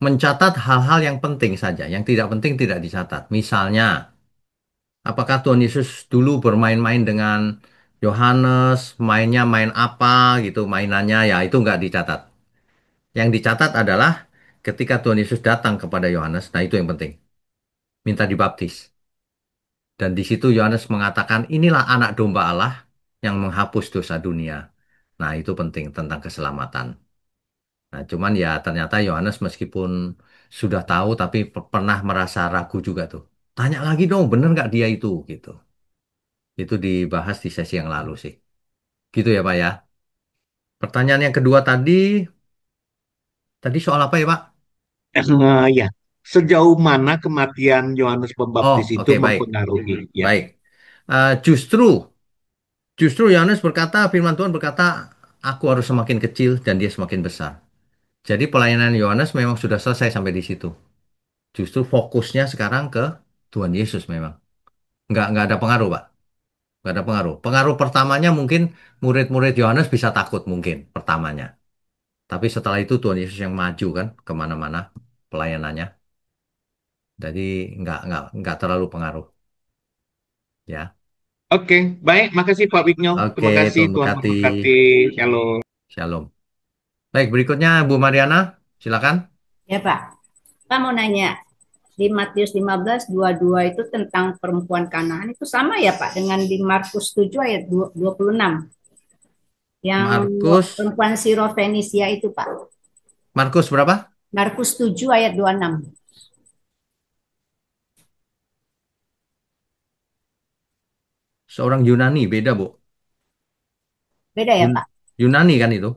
mencatat hal-hal yang penting saja, yang tidak penting tidak dicatat. Misalnya, apakah Tuhan Yesus dulu bermain-main dengan Yohanes, mainnya main apa gitu, mainannya ya itu nggak dicatat. Yang dicatat adalah ketika Tuhan Yesus datang kepada Yohanes, nah itu yang penting, minta dibaptis. Dan di situ Yohanes mengatakan, inilah anak domba Allah yang menghapus dosa dunia. Nah itu penting tentang keselamatan. Nah cuman ya ternyata Yohanes meskipun sudah tahu tapi pernah merasa ragu juga tuh. Tanya lagi dong, bener nggak dia itu gitu. Itu dibahas di sesi yang lalu sih. Gitu ya Pak ya. Pertanyaan yang kedua tadi soal apa ya Pak? Ya, sejauh mana kematian Yohanes Oh, Pembaptis itu oke baik, mempengaruhi? Ya, baik. Justru Yohanes berkata, firman Tuhan berkata, aku harus semakin kecil dan dia semakin besar. Jadi pelayanan Yohanes memang sudah selesai sampai di situ. Justru fokusnya sekarang ke Tuhan Yesus memang. Nggak ada pengaruh, Pak. Nggak ada pengaruh. Pengaruh pertamanya mungkin murid-murid Yohanes bisa takut mungkin pertamanya. Tapi setelah itu Tuhan Yesus yang maju kan kemana-mana pelayanannya. Jadi nggak terlalu pengaruh. Ya. oke, baik. Makasih Pak Wigno. Oke, Terima kasih Tuhan Tuhan berkati. memberkati. Shalom. Shalom. Baik, berikutnya Bu Mariana, silakan. Ya Pak, Pak mau nanya, di Matius 15:22 itu tentang perempuan Kanaan itu sama ya Pak dengan di Markus 7 ayat 26 yang Markus, perempuan Sirofenisia itu Pak. Markus berapa? Markus 7 ayat 26. Seorang Yunani, beda Bu. Beda ya Pak? Yunani kan itu.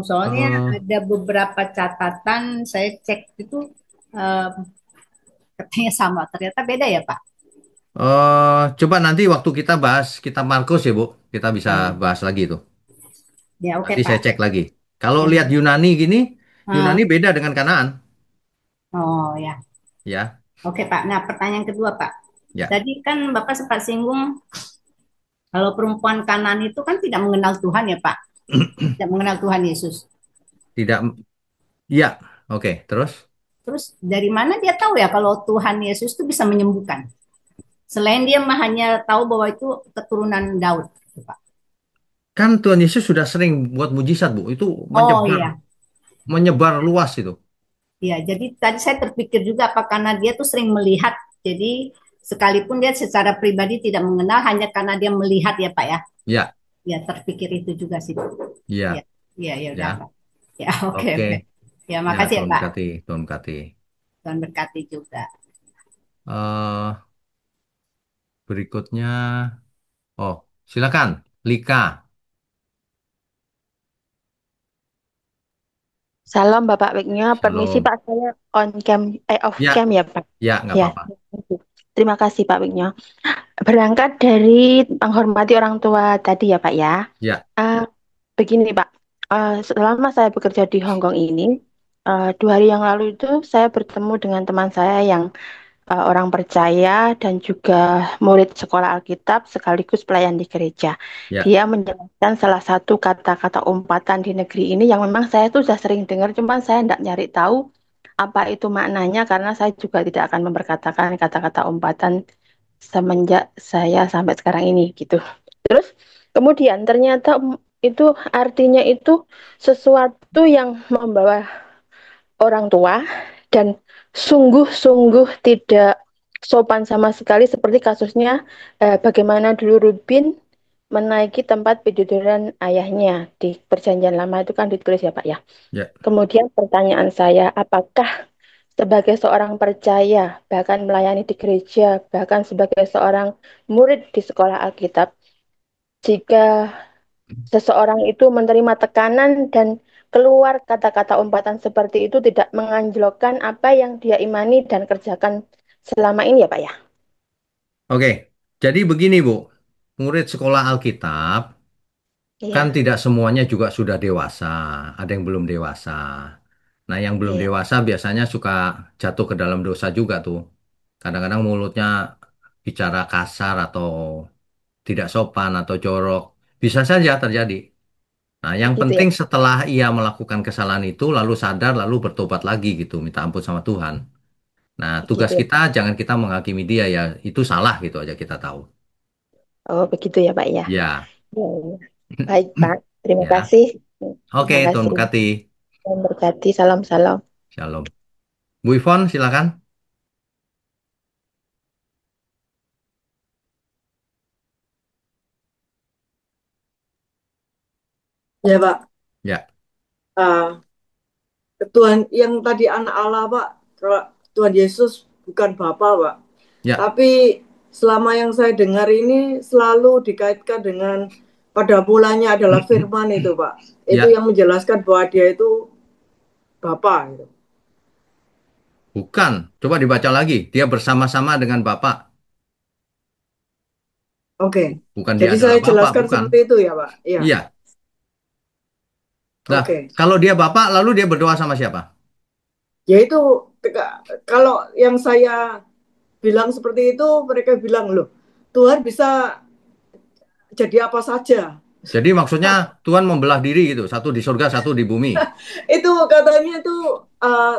Soalnya eh ada beberapa catatan saya cek itu eh, katanya sama, ternyata beda ya Pak. Coba nanti waktu kita bahas kitab Markus ya Bu, kita bisa Oh, bahas lagi itu. ya oke Nanti saya Pak. cek lagi. Kalau Ya. lihat Yunani gini, Eh, Yunani beda dengan Kanaan. oh ya, Ya, oke Pak. Nah pertanyaan kedua Pak. ya. Tadi kan Bapak sempat singgung kalau perempuan Kanaan itu kan tidak mengenal Tuhan ya Pak, tidak mengenal Tuhan Yesus. Tidak, ya. Oke, terus? Terus dari mana dia tahu ya kalau Tuhan Yesus itu bisa menyembuhkan? Selain dia mah hanya tahu bahwa itu keturunan Daud, gitu, Pak. Kan Tuhan Yesus sudah sering buat mujizat Bu, itu Oh menyebar, iya, menyebar luas itu. iya. Jadi tadi saya terpikir juga apa karena dia tuh sering melihat. Jadi sekalipun dia secara pribadi tidak mengenal, hanya karena dia melihat ya Pak ya. Ya, Ya terpikir itu juga sih. Pak. Ya, ya, ya, ya udah ya. Pak. Ya oke, Oke, oke. Ya ya makasih ya Tuhan Pak. berkati, Tuhan berkati. Tuhan berkati juga. eh Berikutnya, oh silakan, Lika. Salam Bapak Wignya, permisi Shalom. Pak, saya on cam, off Ya, cam ya Pak. ya nggak Ya, apa-apa. terima kasih Pak Wignya. Berangkat dari menghormati orang tua tadi ya Pak ya. Ya, Eh, Begini Pak, selama saya bekerja di Hong Kong ini, 2 hari yang lalu itu saya bertemu dengan teman saya yang orang percaya dan juga murid sekolah Alkitab sekaligus pelayan di gereja. ya, Dia menjelaskan salah satu kata-kata umpatan di negeri ini yang memang saya tuh sudah sering dengar, cuman saya tidak nyari tahu apa itu maknanya karena saya juga tidak akan memperkatakan kata-kata umpatan semenjak saya sampai sekarang ini gitu. Terus kemudian ternyata itu artinya itu sesuatu yang membawa orang tua dan sungguh-sungguh tidak sopan sama sekali seperti kasusnya bagaimana dulu Rubin menaiki tempat piduran ayahnya di Perjanjian Lama itu kan ditulis ya Pak ya. ya, Kemudian pertanyaan saya, apakah sebagai seorang percaya, bahkan melayani di gereja, bahkan sebagai seorang murid di sekolah Alkitab, jika seseorang itu menerima tekanan dan keluar kata-kata umpatan seperti itu tidak menganjlokkan apa yang dia imani dan kerjakan selama ini ya Pak ya? Oke, jadi begini Bu, murid sekolah Alkitab kan Iya, tidak semuanya juga sudah dewasa, ada yang belum dewasa. Nah, yang belum iya, dewasa biasanya suka jatuh ke dalam dosa juga tuh. Kadang-kadang mulutnya bicara kasar atau tidak sopan atau jorok. Bisa saja terjadi. Nah, yang begitu ya. penting setelah ia melakukan kesalahan itu, lalu sadar, lalu bertobat lagi gitu, minta ampun sama Tuhan. Nah, tugas Begitu ya. kita jangan kita menghakimi dia ya, itu salah gitu aja kita tahu. Oh, begitu ya Pak ya. Ya, Ya, ya. Baik Pak, terima ya. kasih. Oke, Terima Tuhan kasih. berkati. Tuhan berkati. Salam-salam. Shalom. Bu Ivon, silakan. Ya Pak, Ya, Ah, Tuhan yang tadi anak Allah Pak, kalau Tuhan Yesus bukan Bapa Pak. ya, Tapi selama yang saya dengar ini selalu dikaitkan dengan pada mulanya adalah firman itu Pak. Itu ya. yang menjelaskan bahwa dia itu Bapa gitu. Bukan. Coba dibaca lagi. Dia bersama-sama dengan Bapak. Oke, Bukan dia jadi saya adalah Bapak, jelaskan bukan. seperti itu ya Pak. Iya, Iya. Nah, oke. kalau dia Bapak, lalu dia berdoa sama siapa? Yaitu kalau yang saya bilang seperti itu mereka bilang loh, Tuhan bisa jadi apa saja. Jadi maksudnya Tuhan membelah diri gitu. Satu di surga, satu di bumi. Itu katanya itu uh,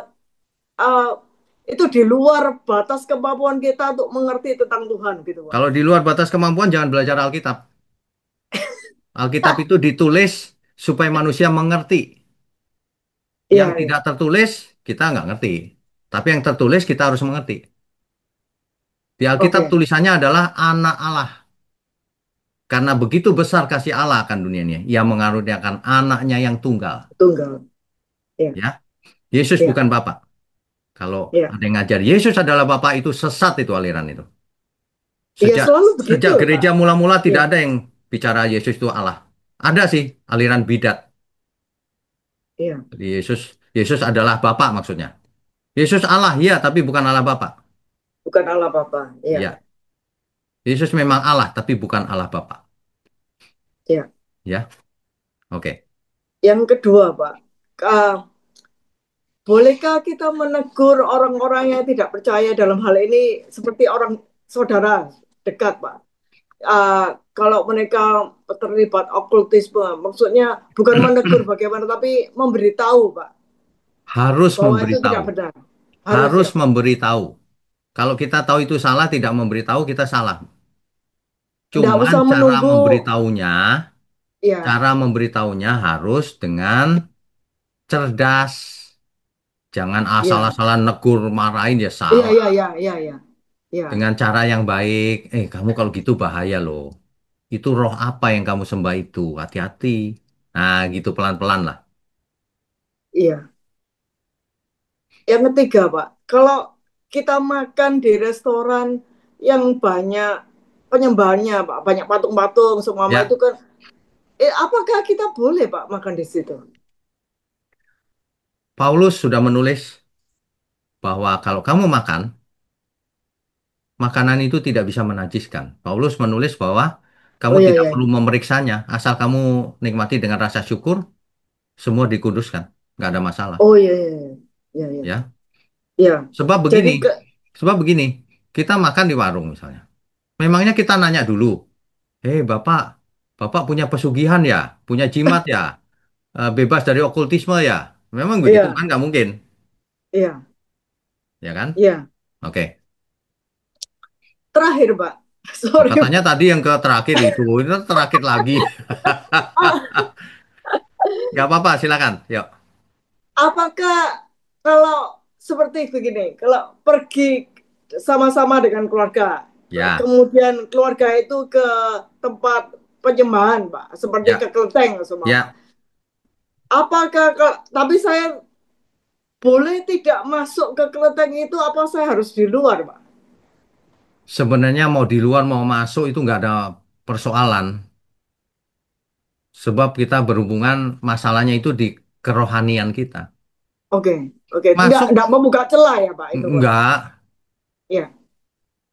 uh, itu di luar batas kemampuan kita untuk mengerti tentang Tuhan gitu Pak. Kalau di luar batas kemampuan, jangan belajar Alkitab. Alkitab itu ditulis supaya manusia mengerti. Yang Iya, tidak iya. tertulis, kita nggak ngerti. Tapi yang tertulis, kita harus mengerti. Di Alkitab Oke, tulisannya adalah anak Allah. Karena begitu besar kasih Allah akan dunia ini. Ia mengaruniakan anaknya yang tunggal. tunggal. Iya, Ya, Yesus iya, bukan Bapa. Kalau iya. ada yang ngajar Yesus adalah Bapa itu sesat itu aliran itu. Iya Sejak selalu begitu sejak Pak. gereja mula-mula Iya, tidak ada yang bicara Yesus itu Allah. Ada sih aliran bidat. iya. Jadi Yesus Yesus adalah Bapa maksudnya. Yesus Allah ya, tapi bukan Allah Bapa. Bukan Allah Bapa. Iya, Ya, Yesus memang Allah tapi bukan Allah Bapa. iya. Ya, oke. Yang kedua Pak, uh, bolehkah kita menegur orang-orang yang tidak percaya dalam hal ini seperti orang saudara dekat Pak? Kalau mereka terlibat okultisme, maksudnya bukan menegur bagaimana, tapi memberitahu, Pak, Harus bahwa itu tidak memberitahu. benar. Harus Harus ya, Pak. memberitahu. Kalau kita tahu itu salah, tidak memberitahu, kita salah. Tidak Cuman usah cara menunggu, memberitahunya, ya, cara memberitahunya harus dengan cerdas. Jangan ya, asal-asalan negur, marahin ya iya, salah. iya, iya, iya, iya, iya, Dengan cara yang baik, kamu kalau gitu bahaya loh. Itu roh apa yang kamu sembah itu? Hati-hati. Nah, gitu pelan-pelan lah. iya. Yang ketiga, Pak, kalau kita makan di restoran yang banyak penyembahnya, Pak, banyak patung-patung, semua itu Ya, kan, apakah kita boleh, Pak, makan di situ? Paulus sudah menulis bahwa kalau kamu makan, makanan itu tidak bisa menajiskan. Paulus menulis bahwa kamu Oh iya, tidak iya, perlu iya. memeriksanya, asal kamu nikmati dengan rasa syukur, semua dikuduskan, nggak ada masalah. Oh iya, iya, iya, iya, iya. Ya, Iya. sebab Jadi begini, sebab begini, kita makan di warung misalnya. Memangnya kita nanya dulu, Bapak, Bapak punya pesugihan ya, punya jimat ya, bebas dari okultisme ya. Memang begitu iya, kan? Nggak mungkin, iya, ya kan? iya. Oke. Terakhir, Pak. Oh, Sorry. katanya tadi yang ke terakhir itu terakhir lagi. Ah, Nggak apa-apa, silakan. Yuk. apakah kalau seperti begini, kalau pergi sama-sama dengan keluarga, Ya, kemudian keluarga itu ke tempat penyembahan, Pak, seperti ke ya, kelenteng semua. ya. Apakah tapi saya boleh tidak masuk ke kelenteng itu apa saya harus di luar, Pak? Sebenarnya mau di luar mau masuk itu nggak ada persoalan. Sebab kita berhubungan masalahnya itu di kerohanian kita. Oke, oke. Masuk Nggak membuka celah ya Pak itu Pak. enggak. Iya,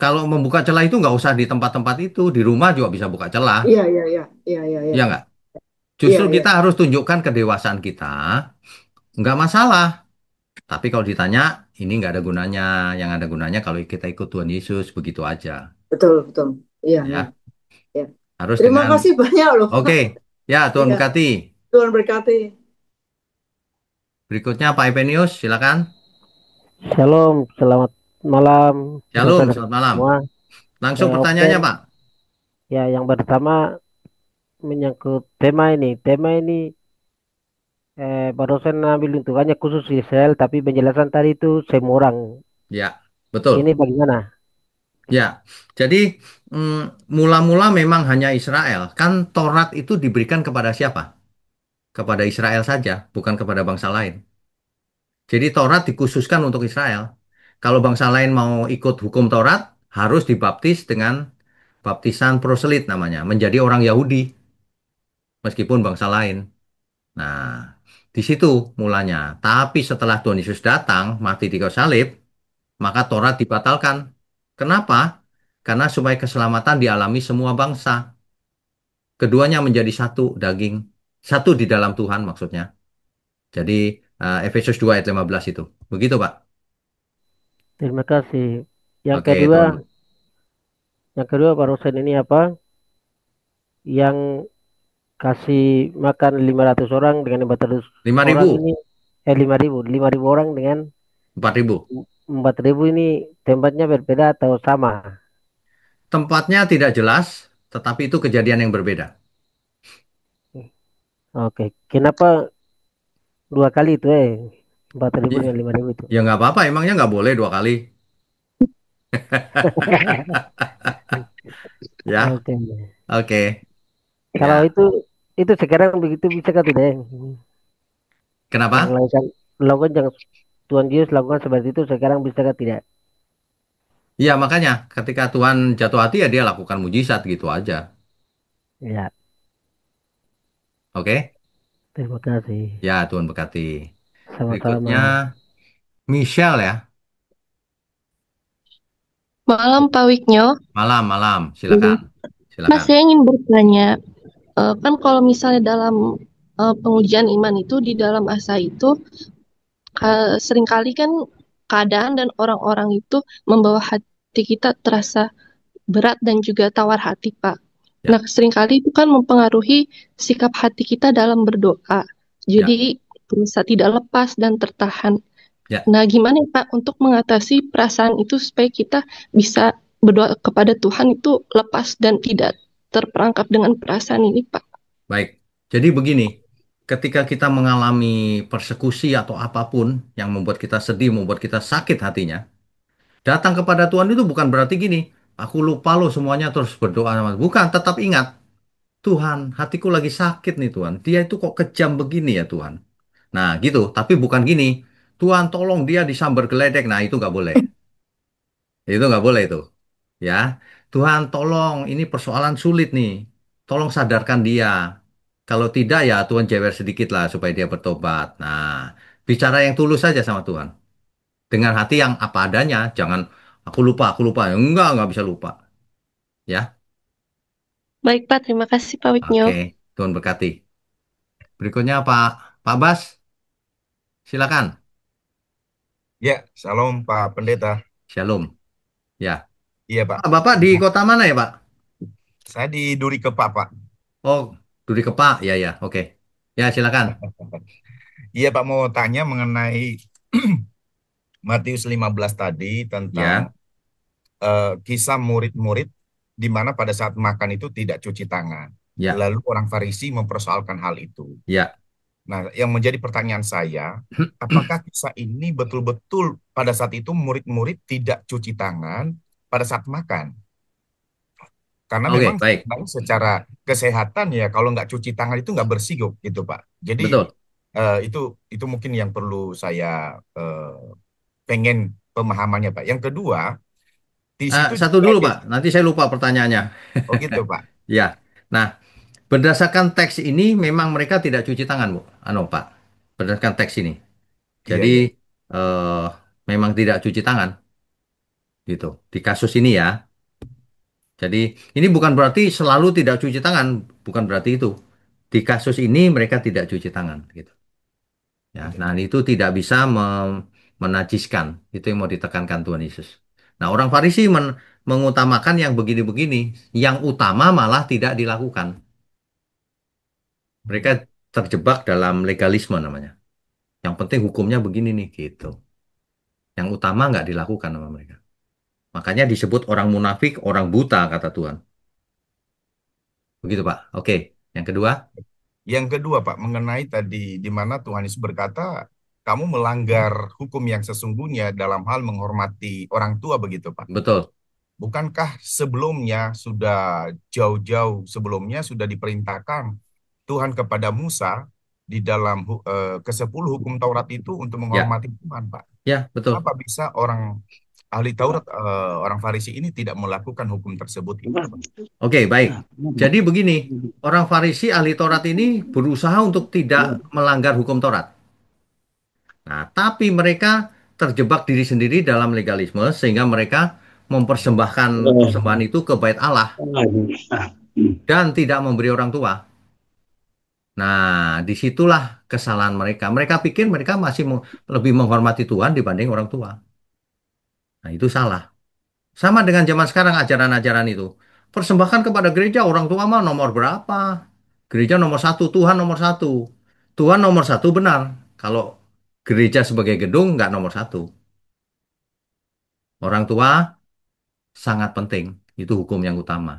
Kalau membuka celah itu nggak usah di tempat-tempat itu, di rumah juga bisa buka celah, iya, iya, iya, iya, iya, iya, ya nggak? iya, Justru iya. kita harus tunjukkan kedewasaan kita, nggak masalah. Tapi kalau ditanya, ini nggak ada gunanya. Yang ada gunanya kalau kita ikut Tuhan Yesus, begitu aja. Betul, betul. Iya, iya, Ya, iya. harus Terima dengan, kasih banyak loh oke, Pak. ya Tuhan Iya, berkati. Tuhan berkati. Berikutnya Pak Epenius, silakan. Shalom, selamat malam, Shalom, saudara selamat malam. semua. Langsung Saya pertanyaannya, Open. Pak. Ya, yang pertama menyangkut tema ini. Tema ini barusan ambil untukannya khusus Israel, tapi penjelasan tadi itu semua orang. Ya, betul. Ini bagaimana? Ya, jadi mula-mula memang hanya Israel. Kan Taurat itu diberikan kepada siapa? Kepada Israel saja, bukan kepada bangsa lain. Jadi Taurat dikhususkan untuk Israel. Kalau bangsa lain mau ikut hukum Taurat, harus dibaptis dengan baptisan proselit namanya, menjadi orang Yahudi, meskipun bangsa lain. Nah, di situ mulanya. Tapi setelah Tuhan Yesus datang, mati di kayu salib, maka Taurat dibatalkan. Kenapa? Karena supaya keselamatan dialami semua bangsa. Keduanya menjadi satu daging, satu di dalam Tuhan maksudnya. Jadi Efesus 2 ayat 15 itu. Begitu, Pak. Terima kasih. Yang Oke, kedua, Tuhan. yang kedua barusan ini apa? Yang kasih makan 500 orang dengan 400 orang 5.000, ini 5.000 orang dengan 4.000. 4.000 ini tempatnya berbeda atau sama? Tempatnya tidak jelas, tetapi itu kejadian yang berbeda. Oke, kenapa dua kali itu 4.000 Y- dengan 5.000 itu? Ya nggak apa-apa, emangnya nggak boleh 2 kali. Ya, Oke. oke. Kalau Ya, itu sekarang begitu bisa kan tidak? Yang kenapa? lakukan yang Tuhan Yesus lakukan seperti itu sekarang bisa kan tidak? Ya, makanya ketika Tuhan jatuh hati ya dia lakukan mujizat gitu aja. Ya, Oke? terima kasih. Ya, Tuhan berkati. Berikutnya Sama-sama. Michelle ya. Malam Pak Wiknyo. Malam, malam. Hmm. Silakan. Mas, Silakan. saya ingin bertanya, kan kalau misalnya dalam pengujian iman itu di dalam asa itu seringkali kan keadaan dan orang-orang itu membawa hati kita terasa berat dan juga tawar hati, Pak. Ya, Nah, seringkali itu kan mempengaruhi sikap hati kita dalam berdoa. ya, Jadi bisa tidak lepas dan tertahan. ya. Nah, gimana ya, Pak untuk mengatasi perasaan itu supaya kita bisa berdoa kepada Tuhan itu lepas dan tidak terperangkap dengan perasaan ini, Pak? Baik. Jadi begini, ketika kita mengalami persekusi atau apapun yang membuat kita sedih, membuat kita sakit hatinya, datang kepada Tuhan itu bukan berarti gini, aku lupa loh semuanya terus berdoa sama Tuhan. Bukan, tetap ingat, Tuhan, hatiku lagi sakit nih Tuhan. Dia itu kok kejam begini ya Tuhan. Nah gitu, tapi bukan gini, Tuhan tolong dia disambar geledek. Nah itu nggak boleh. Itu nggak boleh itu. Ya, Tuhan tolong, ini persoalan sulit nih. Tolong sadarkan dia. Kalau tidak ya Tuhan jewer sedikit lah supaya dia bertobat. Nah, bicara yang tulus saja sama Tuhan. Dengan hati yang apa adanya. Jangan, aku lupa, aku lupa. Enggak bisa lupa. Ya, Baik, Pak. Terima kasih, Pak Wiknyo. oke. Tuhan berkati. Berikutnya Pak Bas, silakan. Ya, Salam Pak Pendeta. Shalom. Ya. Iya Pak, Bapak di kota mana ya Pak? saya di Duri Kepa Pak. Oh, Duri Kepak. Ya, ya. Oke. Ya, silakan. Iya Pak, mau tanya mengenai Matius 15 tadi tentang Ya, kisah murid-murid di mana pada saat makan itu tidak cuci tangan. ya, Lalu orang Farisi mempersoalkan hal itu. ya. Nah, yang menjadi pertanyaan saya, apakah kisah ini betul-betul pada saat itu murid-murid tidak cuci tangan pada saat makan? Karena Oke, memang baik. secara kesehatan ya kalau nggak cuci tangan itu nggak bersih kok, gitu Pak. Jadi Betul. itu mungkin yang perlu saya pengen pemahamannya Pak. Yang kedua di situ Satu juga dulu Pak, nanti saya lupa pertanyaannya. oh gitu Pak. Ya. Nah, Berdasarkan teks ini memang mereka tidak cuci tangan, Bu. Pak. Berdasarkan teks ini. Iya, Jadi iya. eh, memang tidak cuci tangan gitu. Di kasus ini ya. Jadi ini bukan berarti selalu tidak cuci tangan, bukan berarti itu. Di kasus ini mereka tidak cuci tangan gitu. Ya, Iya. nah itu tidak bisa menajiskan. Itu yang mau ditekankan Tuhan Yesus. Nah, orang Farisi mengutamakan yang begini-begini, yang utama malah tidak dilakukan. Mereka terjebak dalam legalisme namanya. Yang penting hukumnya begini nih gitu. Yang utama nggak dilakukan sama mereka. Makanya disebut orang munafik, orang buta kata Tuhan. Begitu Pak. Oke. Yang kedua, Yang kedua, Pak, mengenai tadi di mana Tuhan Yesus berkata, kamu melanggar hukum yang sesungguhnya dalam hal menghormati orang tua begitu, Pak. betul. Bukankah sebelumnya sudah jauh-jauh sebelumnya sudah diperintahkan Tuhan kepada Musa di dalam ke-10 hukum Taurat itu untuk Ya, menghormati Tuhan, Pak? ya betul. Kenapa bisa orang ahli Taurat, orang Farisi ini tidak melakukan hukum tersebut itu, Pak? Oke, baik. Jadi begini, orang Farisi ahli Taurat ini berusaha untuk tidak melanggar hukum Taurat. Nah, tapi mereka terjebak diri sendiri dalam legalisme sehingga mereka mempersembahkan persembahan itu ke bait Allah dan tidak memberi orang tua. Nah, disitulah kesalahan mereka. Mereka pikir mereka masih lebih menghormati Tuhan dibanding orang tua. Nah, itu salah. Sama dengan zaman sekarang ajaran-ajaran itu. Persembahkan kepada gereja orang tua mah nomor berapa? Gereja nomor satu, Tuhan nomor satu. Tuhan nomor satu benar. Kalau gereja sebagai gedung nggak nomor satu. Orang tua sangat penting. Itu hukum yang utama.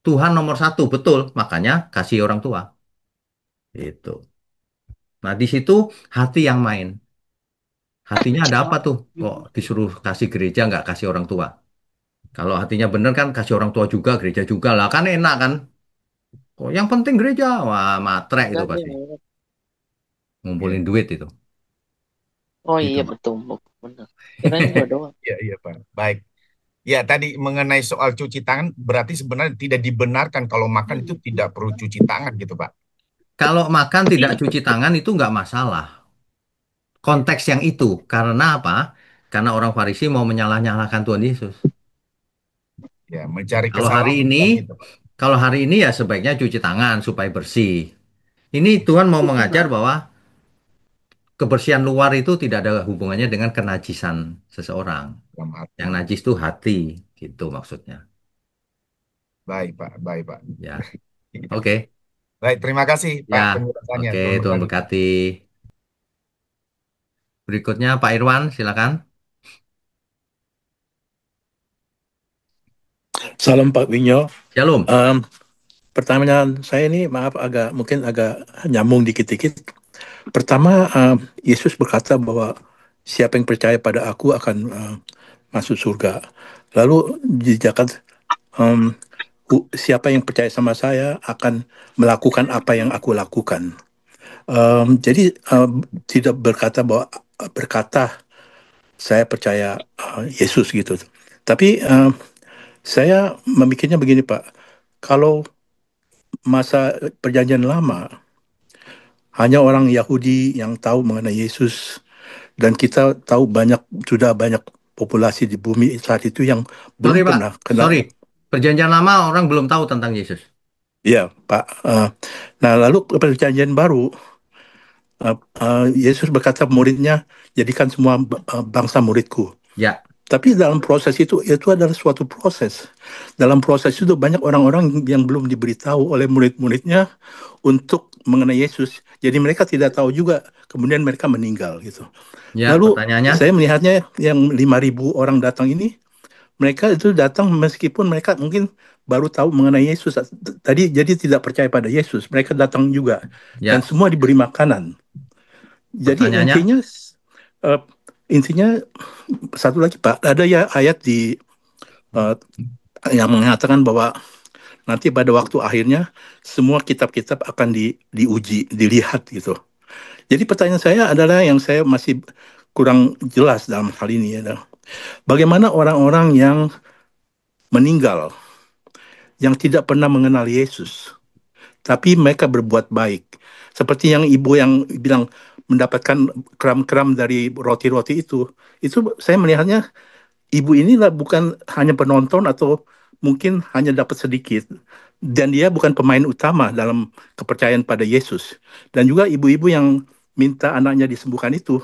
Tuhan nomor satu, betul. Makanya kasih orang tua. Itu. Nah, di situ hati yang main. Hatinya ada apa tuh? Kok disuruh kasih gereja nggak kasih orang tua? Kalau hatinya bener kan kasih orang tua juga, gereja juga lah. Kan enak kan? Kok yang penting gereja? Wah, matre itu pasti. Iya, Ngumpulin duit itu. Oh Gitu, iya Pak. betul, benar. Kirain gua doang. iya, iya, Pak. Baik. Ya, tadi mengenai soal cuci tangan, berarti sebenarnya tidak dibenarkan kalau makan itu tidak perlu cuci tangan gitu, Pak. Kalau makan tidak cuci tangan itu nggak masalah. Konteks yang itu. Karena apa? Karena orang Farisi mau menyalah-nyalahkan Tuhan Yesus. Ya, mencari Kalau hari kesalahan ini, kan gitu, Pak. kalau hari ini ya sebaiknya cuci tangan supaya bersih. Ini Tuhan mau mengajar bahwa kebersihan luar itu tidak ada hubungannya dengan kenajisan seseorang. Dalam Yang hati. najis itu hati, gitu maksudnya. Baik, Pak. Baik, Pak. Ya, oke. Baik, terima kasih, Ya, Pak, penjelasannya. oke. Tuhan Tuhan berkati. berkati. Berikutnya Pak Irwan, silakan. Salam Pak Winyo. Shalom. Pertanyaan saya ini maaf mungkin agak nyambung dikit-dikit. Pertama, Yesus berkata bahwa siapa yang percaya pada aku akan masuk surga. Lalu dijakan siapa yang percaya sama saya akan melakukan apa yang aku lakukan. Jadi tidak berkata saya percaya Yesus gitu. Tapi saya memikirnya begini Pak, kalau masa perjanjian lama hanya orang Yahudi yang tahu mengenai Yesus dan kita tahu sudah banyak populasi di bumi saat itu yang Sorry belum Pak, pernah sorry. kenal. Perjanjian lama orang belum tahu tentang Yesus. Ya Pak. Nah lalu perjanjian baru Yesus berkata muridnya jadikan semua bangsa muridku. Ya, Tapi dalam proses itu adalah suatu proses. Dalam proses itu banyak orang-orang yang belum diberitahu oleh murid-muridnya untuk mengenai Yesus. Jadi mereka tidak tahu juga, kemudian mereka meninggal gitu. ya Lalu pertanyaannya. saya melihatnya yang 5.000 orang datang ini, mereka itu datang meskipun mereka mungkin baru tahu mengenai Yesus. Tadi jadi tidak percaya pada Yesus. Mereka datang juga dan Ya, semua diberi makanan. Jadi pertanyaannya. eh, intinya satu lagi Pak, ada ya ayat di eh, yang mengatakan bahwa nanti pada waktu akhirnya semua kitab-kitab akan diuji, dilihat gitu. Jadi pertanyaan saya adalah yang saya masih kurang jelas dalam hal ini adalah bagaimana orang-orang yang meninggal yang tidak pernah mengenal Yesus, tapi mereka berbuat baik. Seperti yang ibu yang bilang mendapatkan kram-kram dari roti-roti itu saya melihatnya ibu inilah bukan hanya penonton atau mungkin hanya dapat sedikit. Dan dia bukan pemain utama dalam kepercayaan pada Yesus. Dan juga ibu-ibu yang minta anaknya disembuhkan itu,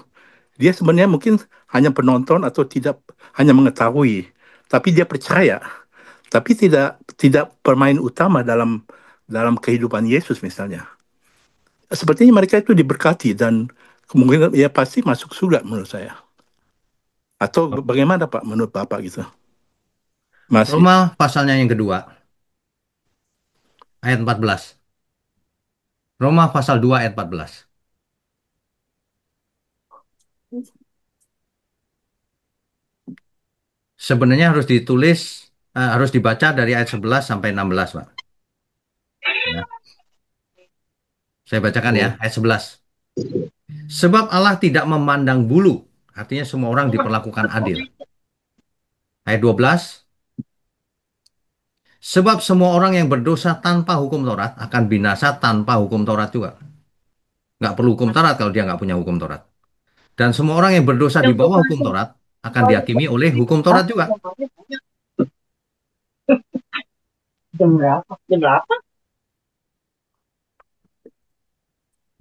dia sebenarnya mungkin hanya penonton atau tidak hanya mengetahui, tapi dia percaya, tapi tidak tidak pemain utama dalam dalam kehidupan Yesus misalnya. Sepertinya mereka itu diberkati dan kemungkinan ya pasti masuk surga menurut saya. Atau bagaimana Pak menurut Bapak gitu? Masih. Roma pasalnya yang kedua, ayat 14. Roma pasal 2 ayat 14. Sebenarnya harus ditulis, harus dibaca dari ayat 11 sampai 16, Pak. Ya. Saya bacakan ya, Oh. ayat 11. Sebab Allah tidak memandang bulu, artinya semua orang diperlakukan adil. Ayat 12. Sebab semua orang yang berdosa tanpa hukum Taurat akan binasa tanpa hukum Taurat juga. Nggak perlu hukum Taurat kalau dia nggak punya hukum Taurat. Dan semua orang yang berdosa di bawah hukum Taurat akan dihakimi oleh hukum Taurat juga. Jam berapa? Jam berapa?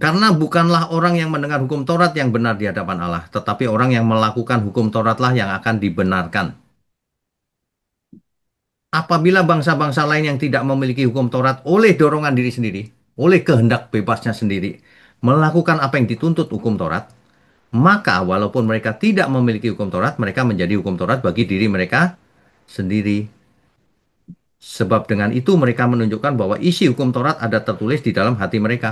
Karena bukanlah orang yang mendengar hukum Taurat yang benar di hadapan Allah, tetapi orang yang melakukan hukum Tauratlah yang akan dibenarkan. Apabila bangsa-bangsa lain yang tidak memiliki hukum Taurat oleh dorongan diri sendiri, oleh kehendak bebasnya sendiri, melakukan apa yang dituntut hukum Taurat, maka walaupun mereka tidak memiliki hukum Taurat, mereka menjadi hukum Taurat bagi diri mereka sendiri. Sebab dengan itu mereka menunjukkan bahwa isi hukum Taurat ada tertulis di dalam hati mereka.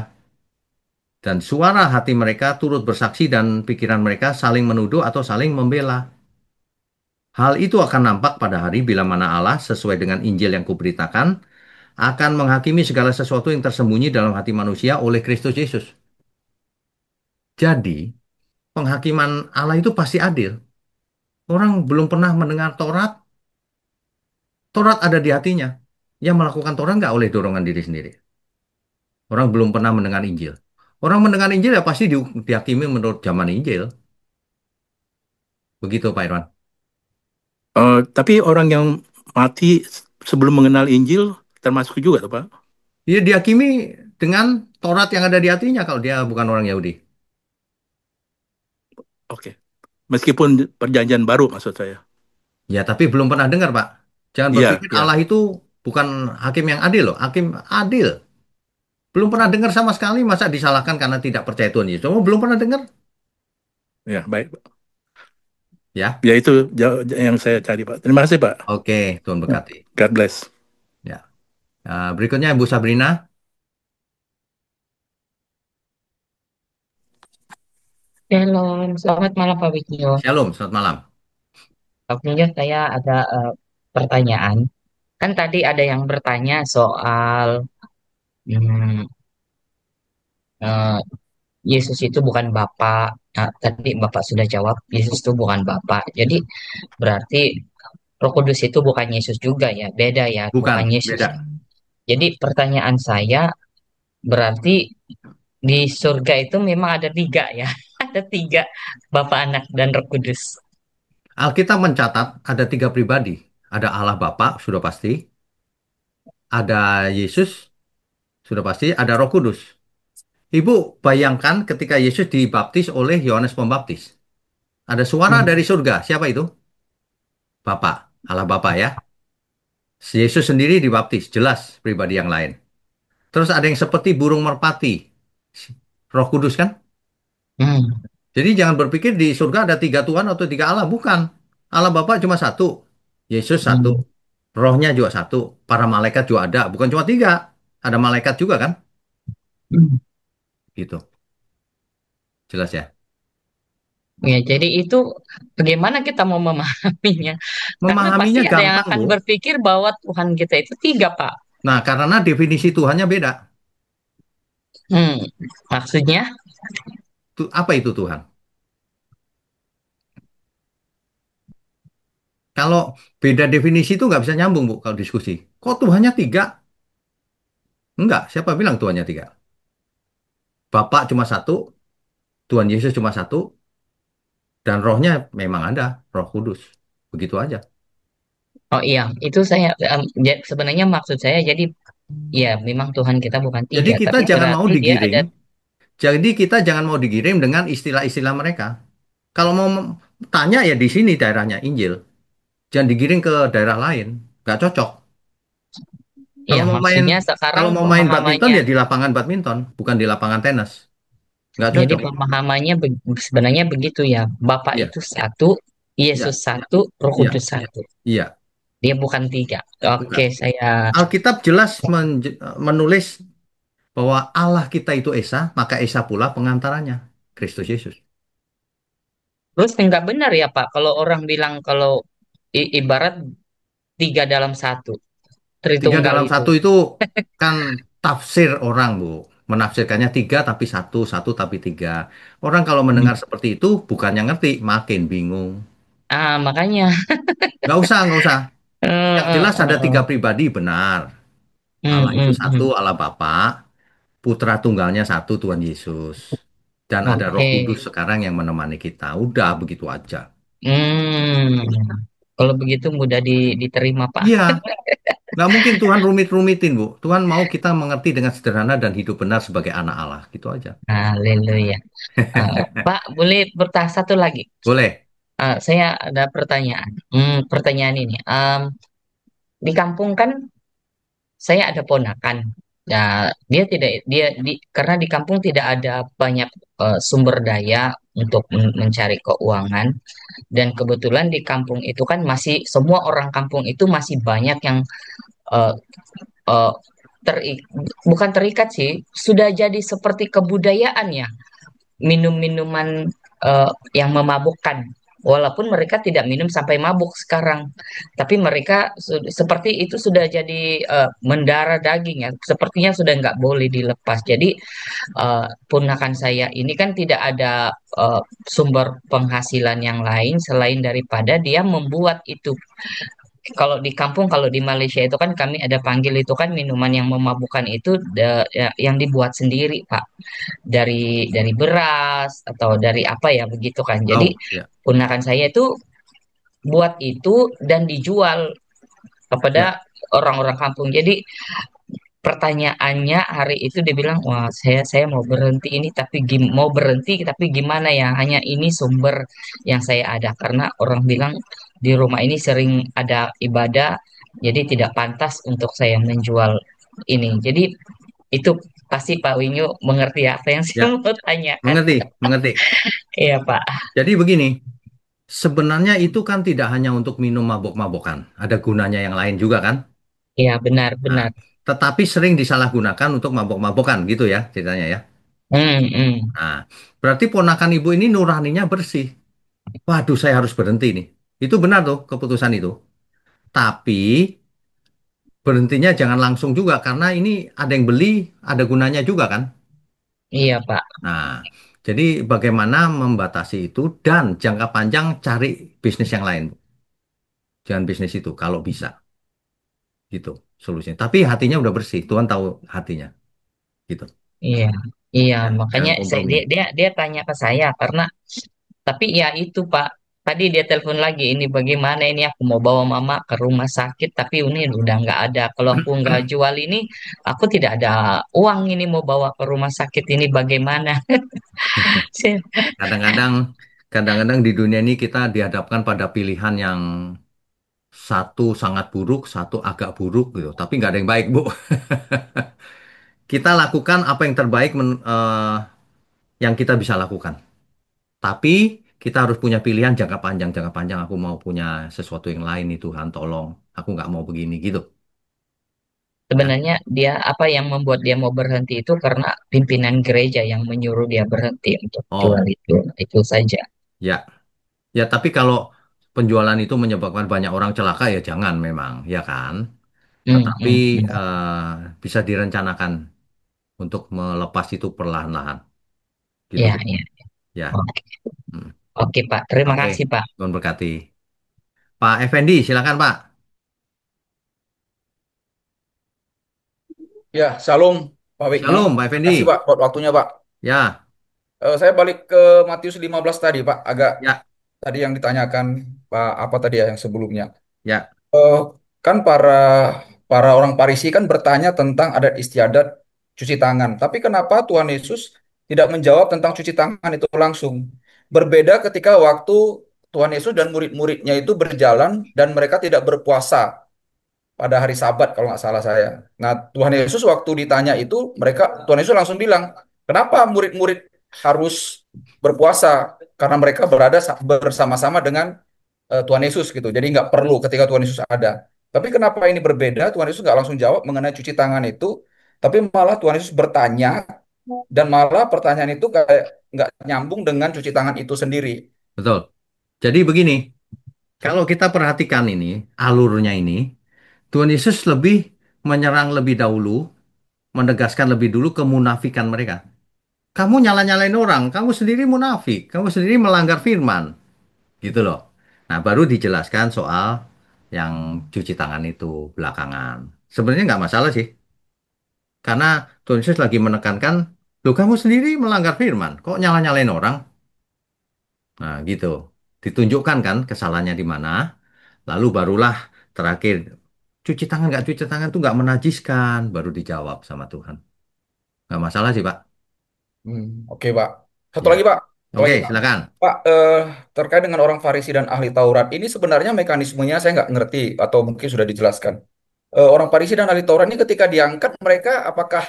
Dan suara hati mereka turut bersaksi dan pikiran mereka saling menuduh atau saling membela. Hal itu akan nampak pada hari bila mana Allah sesuai dengan Injil yang kuberitakan akan menghakimi segala sesuatu yang tersembunyi dalam hati manusia oleh Kristus Yesus. Jadi, penghakiman Allah itu pasti adil. Orang belum pernah mendengar Taurat, Taurat ada di hatinya. Yang melakukan Taurat nggak oleh dorongan diri sendiri. Orang belum pernah mendengar Injil. Orang mendengar Injil ya pasti dihakimi menurut zaman Injil. Begitu Pak Irwan. Tapi orang yang mati sebelum mengenal Injil termasuk juga, tuh, Pak. Dia dihakimi dengan Taurat yang ada di hatinya kalau dia bukan orang Yahudi. Oke. Meskipun perjanjian baru maksud saya. Ya, tapi belum pernah dengar, Pak. Jangan Iya, berpikir iya. Allah itu bukan hakim yang adil loh. Hakim adil. Belum pernah dengar sama sekali, masa disalahkan karena tidak percaya Tuhan Yesus. Oh, belum pernah dengar. Ya, baik. Ya, Ya itu yang saya cari, Pak. Terima kasih, Pak. oke, Tuhan berkati. God bless. Ya. Berikutnya Bu Sabrina. Shalom, selamat malam Pak Wisnu. Shalom, selamat malam. Waktunya saya ada pertanyaan. Kan tadi ada yang bertanya soal hmm, eh, Yesus itu bukan Bapa. Nah, tadi Bapak sudah jawab, Yesus itu bukan Bapa. Jadi berarti Roh Kudus itu bukan Yesus juga ya, beda ya, Bukan, bukan Yesus. beda. Jadi pertanyaan saya berarti di surga itu memang ada tiga ya, ada tiga Bapa, Anak, dan Roh Kudus. Alkitab mencatat ada tiga pribadi. Ada Allah Bapa, sudah pasti. Ada Yesus, sudah pasti. Ada Roh Kudus. Ibu bayangkan ketika Yesus dibaptis oleh Yohanes Pembaptis. Ada suara Hmm. dari surga. Siapa itu? Bapa. Allah Bapa ya. Yesus sendiri dibaptis. Jelas pribadi yang lain. Terus ada yang seperti burung merpati. Roh Kudus kan? Hmm. Jadi jangan berpikir di surga ada tiga Tuhan atau tiga Allah. Bukan. Allah Bapa cuma satu. Yesus satu. Hmm. Rohnya juga satu. Para malaikat juga ada. Bukan cuma tiga. Ada malaikat juga kan? Hmm. Gitu. Jelas ya. Ya, jadi itu bagaimana kita mau memahaminya? Karena pasti Memahaminya ada yang gampang, akan Bu. berpikir bahwa Tuhan kita itu tiga, Pak. Nah, karena definisi Tuhannya beda. Hmm, maksudnya, Apa itu Tuhan? Kalau beda definisi itu nggak bisa nyambung, Bu, kalau diskusi. Kok Tuhannya tiga? Enggak, siapa bilang Tuhannya tiga? Bapak cuma satu, Tuhan Yesus cuma satu, dan rohnya memang ada, Roh Kudus. Begitu aja. Oh iya, itu saya sebenarnya maksud saya jadi ya memang Tuhan kita bukan Jadi tiga, kita tapi jangan mau berarti dia digiring. ada. Jadi kita jangan mau digiring dengan istilah-istilah mereka. Kalau mau tanya ya di sini daerahnya Injil. Jangan digiring ke daerah lain. Nggak cocok. Iya, Kalau mau main maksudnya sekarang kalau mau main badminton pemahamannya, ya di lapangan badminton, bukan di lapangan tenis. Nggak jadi cocok. pemahamannya sebenarnya begitu ya. Bapak Iya, itu satu, Yesus iya, satu, Roh iya, Kudus satu. iya. Dia bukan tiga. Bukan. Oke, saya. Alkitab jelas menulis bahwa Allah kita itu Esa, maka Esa pula pengantaranya, Kristus Yesus. Terus nggak benar ya Pak, kalau orang bilang kalau ibarat tiga dalam satu, Tiga Tritunggal dalam itu. satu itu kan tafsir orang, Bu. Menafsirkannya tiga tapi satu, satu tapi tiga. Orang kalau mendengar Hmm. seperti itu bukannya ngerti, makin bingung. Makanya. Nggak usah. Eh, Yang eh, jelas ada eh, tiga eh. pribadi, benar. Hmm, Allah itu hmm, satu, hmm. Allah Bapa, Putra tunggalnya satu, Tuhan Yesus. Dan ada Roh Oke. Kudus sekarang yang menemani kita. Udah begitu aja. Hmm. Kalau begitu mudah diterima Pak. Iya, nggak mungkin Tuhan rumit-rumitin, Bu. Tuhan mau kita mengerti dengan sederhana dan hidup benar sebagai anak Allah. Gitu aja. Haleluya. Pak, boleh bertanya satu lagi? Boleh. Saya ada pertanyaan. Pertanyaan ini. Di kampung kan saya ada ponakan. Nah, dia tidak karena di kampung tidak ada banyak sumber daya untuk mencari keuangan dan kebetulan di kampung itu kan masih semua orang kampung itu masih banyak yang eh, eh, teri- bukan terikat sih, sudah jadi seperti kebudayaan ya minum-minuman yang memabukkan. Walaupun mereka tidak minum sampai mabuk sekarang, tapi mereka seperti itu sudah jadi mendarah daging ya. Sepertinya sudah nggak boleh dilepas. Jadi ponakan saya ini kan tidak ada sumber penghasilan yang lain selain daripada dia membuat itu. Kalau di kampung, kalau di Malaysia itu kan kami ada panggil itu kan minuman yang memabukkan itu yang dibuat sendiri, Pak, dari beras atau dari apa ya begitu kan. Jadi Oh, ya, ponakan saya itu buat itu dan dijual kepada ya. orang-orang kampung. Jadi pertanyaannya hari itu dia bilang, wah saya mau berhenti ini tapi mau berhenti tapi gimana ya? Hanya ini sumber yang saya ada karena orang bilang di rumah ini sering ada ibadah, jadi tidak pantas untuk saya menjual ini. Jadi itu pasti Pak Winyu mengerti apa yang saya Ya, mau tanyakan. mengerti, mengerti. Iya Pak. Jadi begini, sebenarnya itu kan tidak hanya untuk minum mabok-mabokan. Ada gunanya yang lain juga kan? Iya benar Nah, benar. tetapi sering disalahgunakan untuk mabok-mabokan gitu ya ceritanya ya. Nah, berarti ponakan ibu ini nuraninya bersih. Waduh, saya harus berhenti nih. Itu benar tuh keputusan itu. Tapi berhentinya jangan langsung juga karena ini ada yang beli, ada gunanya juga kan? Iya Pak. Nah, jadi bagaimana membatasi itu dan jangka panjang cari bisnis yang lain. Jangan bisnis itu kalau bisa. Gitu solusinya. Tapi hatinya udah bersih. Tuhan tahu hatinya. Gitu. Iya, iya, Ya, makanya jangan dia kompromi. dia dia tanya ke saya karena tapi ya itu Pak, tadi dia telepon lagi ini bagaimana ini aku mau bawa mama ke rumah sakit tapi ini udah nggak ada. Kalau aku nggak jual ini, aku tidak ada uang ini mau bawa ke rumah sakit ini bagaimana? Saya- Kadang-kadang, kadang-kadang di dunia ini kita dihadapkan pada pilihan yang satu sangat buruk, satu agak buruk gitu. Tapi nggak ada yang baik, Bu. Kita lakukan apa yang terbaik yang kita bisa lakukan. Tapi kita harus punya pilihan jangka panjang. Jangka panjang aku mau punya sesuatu yang lain nih Tuhan, tolong. Aku nggak mau begini gitu. Ya. Sebenarnya dia apa yang membuat dia mau berhenti itu karena pimpinan gereja yang menyuruh dia berhenti untuk jual Oh, itu saja. ya. Ya, tapi kalau penjualan itu menyebabkan banyak orang celaka ya jangan memang, ya kan? Tetapi Hmm. bisa direncanakan untuk melepas itu perlahan-lahan, gitu Ya, Bu. ya. Ya. Oke, Hmm. oke Pak. Terima Oke, kasih Pak. Tuhan berkati. Pak Effendi, silakan Pak. Ya, Shalom Pak Wigno. Shalom, Pak Kasih Effendi. Pak buat waktunya Pak. Ya, Saya balik ke Matius 15 tadi Pak. Agak ya, tadi yang ditanyakan Pak apa tadi ya yang sebelumnya. ya, Eh, kan para para orang Farisi kan bertanya tentang adat istiadat cuci tangan. Tapi kenapa Tuhan Yesus tidak menjawab tentang cuci tangan itu langsung? Berbeda ketika waktu Tuhan Yesus dan murid-muridnya itu berjalan dan mereka tidak berpuasa pada hari Sabat kalau nggak salah saya. Nah, Tuhan Yesus waktu ditanya itu, Tuhan Yesus langsung bilang, kenapa murid-murid harus berpuasa? Karena mereka bersama-sama dengan Tuhan Yesus gitu. Jadi nggak perlu ketika Tuhan Yesus ada. Tapi kenapa ini berbeda? Tuhan Yesus nggak langsung jawab mengenai cuci tangan itu, tapi malah Tuhan Yesus bertanya dan malah pertanyaan itu kayak nggak nyambung dengan cuci tangan itu sendiri. betul. Jadi begini, kalau kita perhatikan ini, alurnya ini, Tuhan Yesus lebih menyerang lebih dahulu, menegaskan lebih dulu kemunafikan mereka. Kamu nyala-nyalain orang, kamu sendiri munafik, kamu sendiri melanggar firman, gitu loh. Nah, baru dijelaskan soal yang cuci tangan itu belakangan. Sebenarnya nggak masalah sih, karena Tuhan Yesus lagi menekankan, loh kamu sendiri melanggar firman, kok nyala-nyalain orang? Nah, gitu. Ditunjukkan kan kesalahannya di mana, lalu barulah terakhir, cuci tangan nggak cuci tangan tuh nggak menajiskan, baru dijawab sama Tuhan. Nggak masalah sih, Pak. Oke, Pak. Satu Ya. lagi, Pak. Satu Oke, lagi, Pak. silakan. Pak, terkait dengan orang Farisi dan ahli Taurat, ini sebenarnya mekanismenya saya nggak ngerti atau mungkin sudah dijelaskan. Orang Farisi dan ahli Taurat ini ketika diangkat, mereka apakah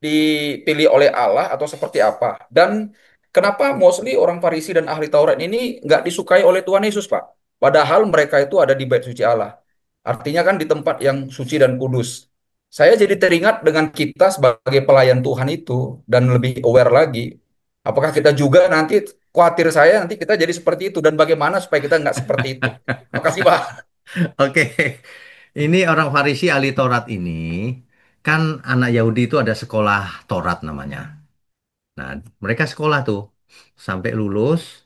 dipilih oleh Allah atau seperti apa? Dan kenapa mostly orang Farisi dan ahli Taurat ini nggak disukai oleh Tuhan Yesus, Pak? Padahal mereka itu ada di bait suci Allah. Artinya kan di tempat yang suci dan kudus. Saya jadi teringat dengan kita sebagai pelayan Tuhan itu dan lebih aware lagi. Apakah kita juga nanti, khawatir saya nanti kita jadi seperti itu dan bagaimana supaya kita nggak seperti itu. Makasih, Pak. Oke, ini orang Farisi ahli Taurat ini, kan anak Yahudi itu ada sekolah Taurat namanya. Nah, mereka sekolah tuh sampai lulus,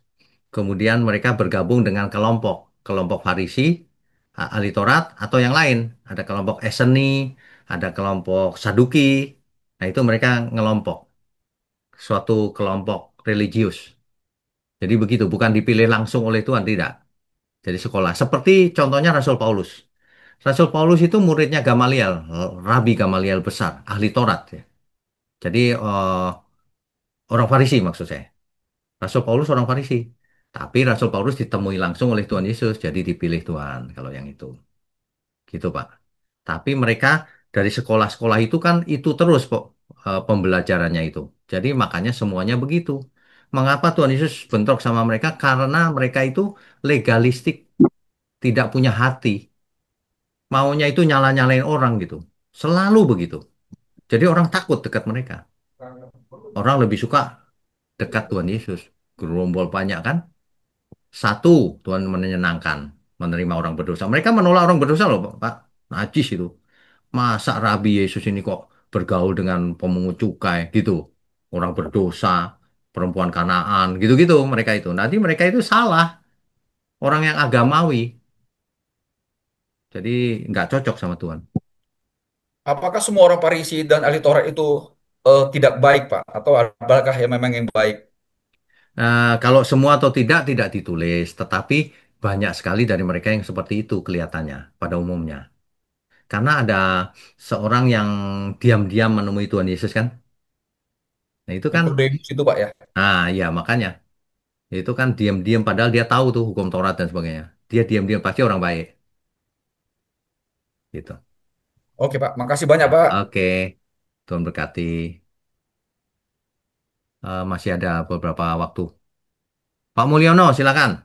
kemudian mereka bergabung dengan kelompok, kelompok Farisi, ahli Taurat, atau yang lain. Ada kelompok Eseni, ada kelompok Saduki. Nah, itu mereka ngelompok, suatu kelompok religius. Jadi begitu, bukan dipilih langsung oleh Tuhan, tidak. Jadi sekolah. Seperti contohnya Rasul Paulus. Rasul Paulus itu muridnya Gamaliel, Rabi Gamaliel besar, ahli Taurat, ya. Jadi orang Farisi maksud saya. Rasul Paulus orang Farisi. Tapi Rasul Paulus ditemui langsung oleh Tuhan Yesus, jadi dipilih Tuhan kalau yang itu. Gitu, Pak. Tapi mereka dari sekolah-sekolah itu kan itu terus kok pembelajarannya itu. Jadi makanya semuanya begitu. Mengapa Tuhan Yesus bentrok sama mereka? Karena mereka itu legalistik, tidak punya hati. Maunya itu nyala-nyalain orang gitu. Selalu begitu. Jadi orang takut dekat mereka. Orang lebih suka dekat Tuhan Yesus. Gerombol banyak kan? Satu, Tuhan menyenangkan menerima orang berdosa. Mereka menolak orang berdosa loh, Pak. Najis itu. Masa Rabi Yesus ini kok bergaul dengan pemungut cukai gitu. Orang berdosa, perempuan Kanaan, gitu-gitu mereka itu. Nanti mereka itu salah. Orang yang agamawi. Jadi nggak cocok sama Tuhan. Apakah semua orang Farisi dan ahli Taurat itu tidak baik, Pak? Atau adakah yang memang yang baik? Kalau semua atau tidak, tidak ditulis. Tetapi banyak sekali dari mereka yang seperti itu kelihatannya pada umumnya. Karena ada seorang yang diam-diam menemui Tuhan Yesus kan. Nah itu kan, Nikodemus itu, Pak ya. ya makanya. Itu kan diam-diam padahal dia tahu tuh hukum Taurat dan sebagainya. Dia diam-diam pasti orang baik. Gitu. Oke, Pak. Makasih banyak, Pak. Oke, Tuhan berkati. Masih ada beberapa waktu. Pak Mulyono, silakan.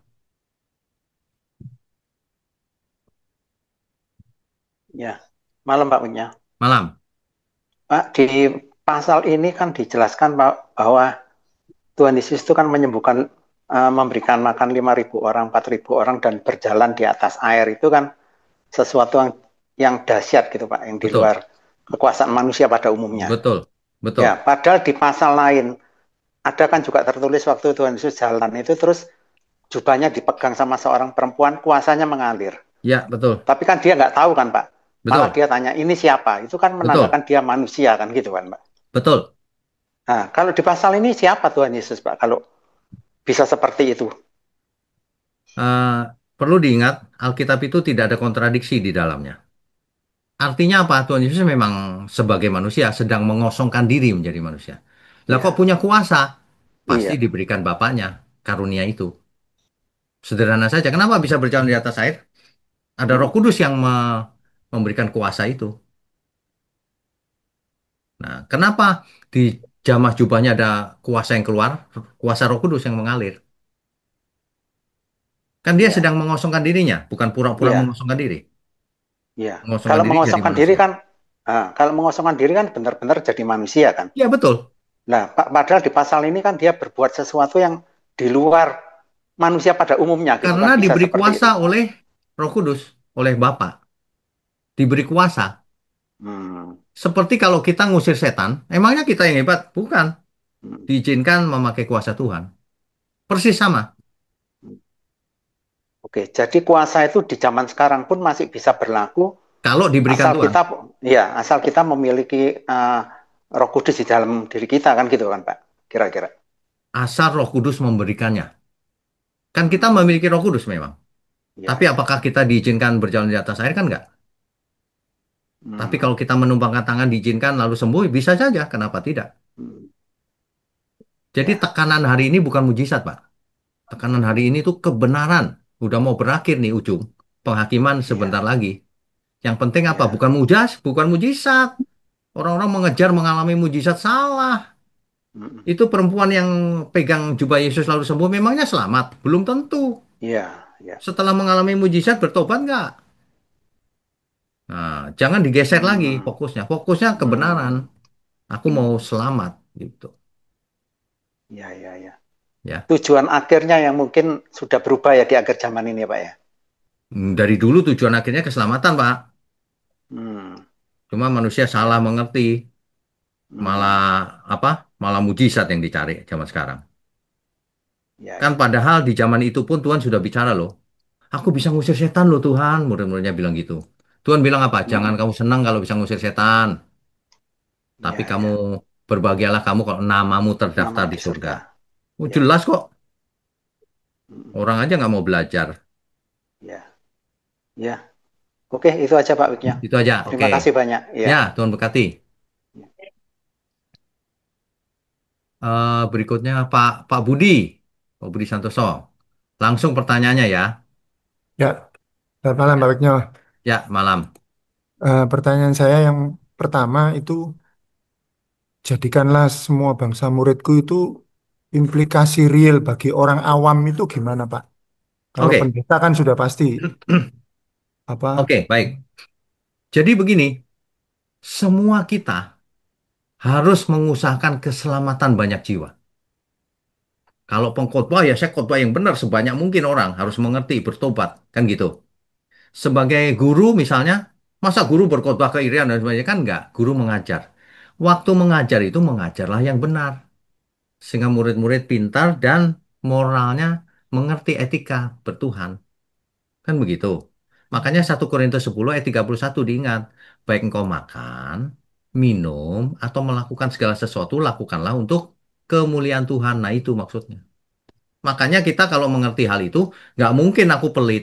Ya, malam Pak Punya. Malam. Pak, di pasal ini kan dijelaskan Pak bahwa Tuhan Yesus itu kan menyembuhkan, memberikan makan 5.000 orang, 4.000 orang dan berjalan di atas air. Itu kan sesuatu yang dahsyat gitu Pak, yang di Betul. luar kekuasaan manusia pada umumnya. Betul. Betul. Ya, padahal di pasal lain ada kan juga tertulis waktu Tuhan Yesus jalan itu terus jubahnya dipegang sama seorang perempuan, kuasanya mengalir. Ya, betul. Tapi kan dia nggak tahu kan Pak, Malah Betul, dia tanya ini siapa? Itu kan betul, menandakan dia manusia kan gitu kan, Pak. betul. Nah, kalau di pasal ini siapa Tuhan Yesus, Pak? Kalau bisa seperti itu. Eh, Perlu diingat, Alkitab itu tidak ada kontradiksi di dalamnya. Artinya apa? Tuhan Yesus memang sebagai manusia sedang mengosongkan diri menjadi manusia. Lah kok Iya, punya kuasa? Pasti iya. diberikan Bapaknya karunia itu. Sederhana saja. Kenapa bisa berjalan di atas air? Ada Roh Mm, Kudus yang memberikan kuasa itu. Nah, kenapa di jamah jubahnya ada kuasa yang keluar? Kuasa Roh Kudus yang mengalir. Kan dia Iya, sedang mengosongkan dirinya, bukan pura-pura iya, mengosongkan diri. iya. Mengosongkan Kalau diri jadi mengosongkan diri manusia. kan, kalau mengosongkan diri kan benar-benar jadi manusia kan. Ya, betul. Nah, padahal di pasal ini kan dia berbuat sesuatu yang di luar manusia pada umumnya gitu Karena kan, bisa diberi seperti kuasa itu. oleh Roh Kudus, oleh Bapa. Diberi kuasa. Hmm, Seperti kalau kita ngusir setan, emangnya kita yang hebat? Bukan. hmm, Diizinkan memakai kuasa Tuhan. Persis sama. hmm. Oke, jadi kuasa itu di zaman sekarang pun masih bisa berlaku Kalau diberikan asal Tuhan. kita, ya, asal kita memiliki Roh Kudus di dalam diri kita kan gitu kan, Pak? Kira-kira. Asal Roh Kudus memberikannya. Kan kita Hmm, memiliki Roh Kudus memang. ya, Tapi apakah kita diizinkan berjalan di atas air? Kan enggak. Tapi hmm, kalau kita menumpangkan tangan diizinkan lalu sembuh, bisa saja. Kenapa tidak? hmm, Jadi ya, tekanan hari ini bukan mujizat, Pak. Tekanan hari ini tuh kebenaran. Udah mau berakhir nih ujung. Penghakiman sebentar ya, lagi. Yang penting apa? ya, Bukan bukan mujizat. Orang-orang mengejar mengalami mujizat salah. hmm, Itu perempuan yang pegang jubah Yesus lalu sembuh memangnya selamat? Belum tentu. ya, ya, Setelah mengalami mujizat bertobat nggak? Nah, jangan digeser lagi hmm, fokusnya. Fokusnya kebenaran. hmm, Aku mau selamat gitu. ya, ya, ya. Ya. Tujuan akhirnya yang mungkin sudah berubah ya di akhir zaman ini, Pak ya. Dari dulu tujuan akhirnya keselamatan, Pak. Hmm, Cuma manusia salah ya, mengerti. Malah hmm, apa? Malah mujizat yang dicari zaman sekarang. ya, Kan ya. padahal di zaman itu pun Tuhan sudah bicara loh. Aku bisa ngusir setan loh Tuhan. Murid-muridnya bilang gitu. Tuhan bilang apa? Jangan Hmm, kamu senang kalau bisa ngusir setan. Tapi ya, kamu ya. berbahagialah kamu kalau namamu terdaftar Nama di di surga. surga. Oh, Ya, jelas kok. hmm, Orang aja nggak mau belajar. ya, ya. Oke, itu aja Pak Wiknya. Itu aja. Oke. Terima kasih banyak. Ya. Ya, Tuhan berkati. Berikutnya Pak Budi. Pak Budi Santoso. Langsung pertanyaannya ya. Ya, selamat malam Pak Wigno. Ya, malam. Pertanyaan saya yang pertama itu, jadikanlah semua bangsa muridku itu implikasi real bagi orang awam itu gimana Pak? Kalau Oke. pendeta kan sudah pasti apa? Oke, baik. Jadi begini, semua kita harus mengusahakan keselamatan banyak jiwa. Kalau pengkhotbah ya saya khotbah yang benar sebanyak mungkin orang harus mengerti, bertobat, kan gitu. Sebagai guru misalnya, masa guru berkhotbah keirian dan sebagainya kan enggak. Guru mengajar. Waktu mengajar itu mengajarlah yang benar. Sehingga murid-murid pintar dan moralnya mengerti etika bertuhan. Kan begitu. Makanya 1 Korintus 10 ayat 31 diingat. Baik engkau makan, minum, atau melakukan segala sesuatu, lakukanlah untuk kemuliaan Tuhan. Nah itu maksudnya. Makanya kita kalau mengerti hal itu, nggak mungkin aku pelit.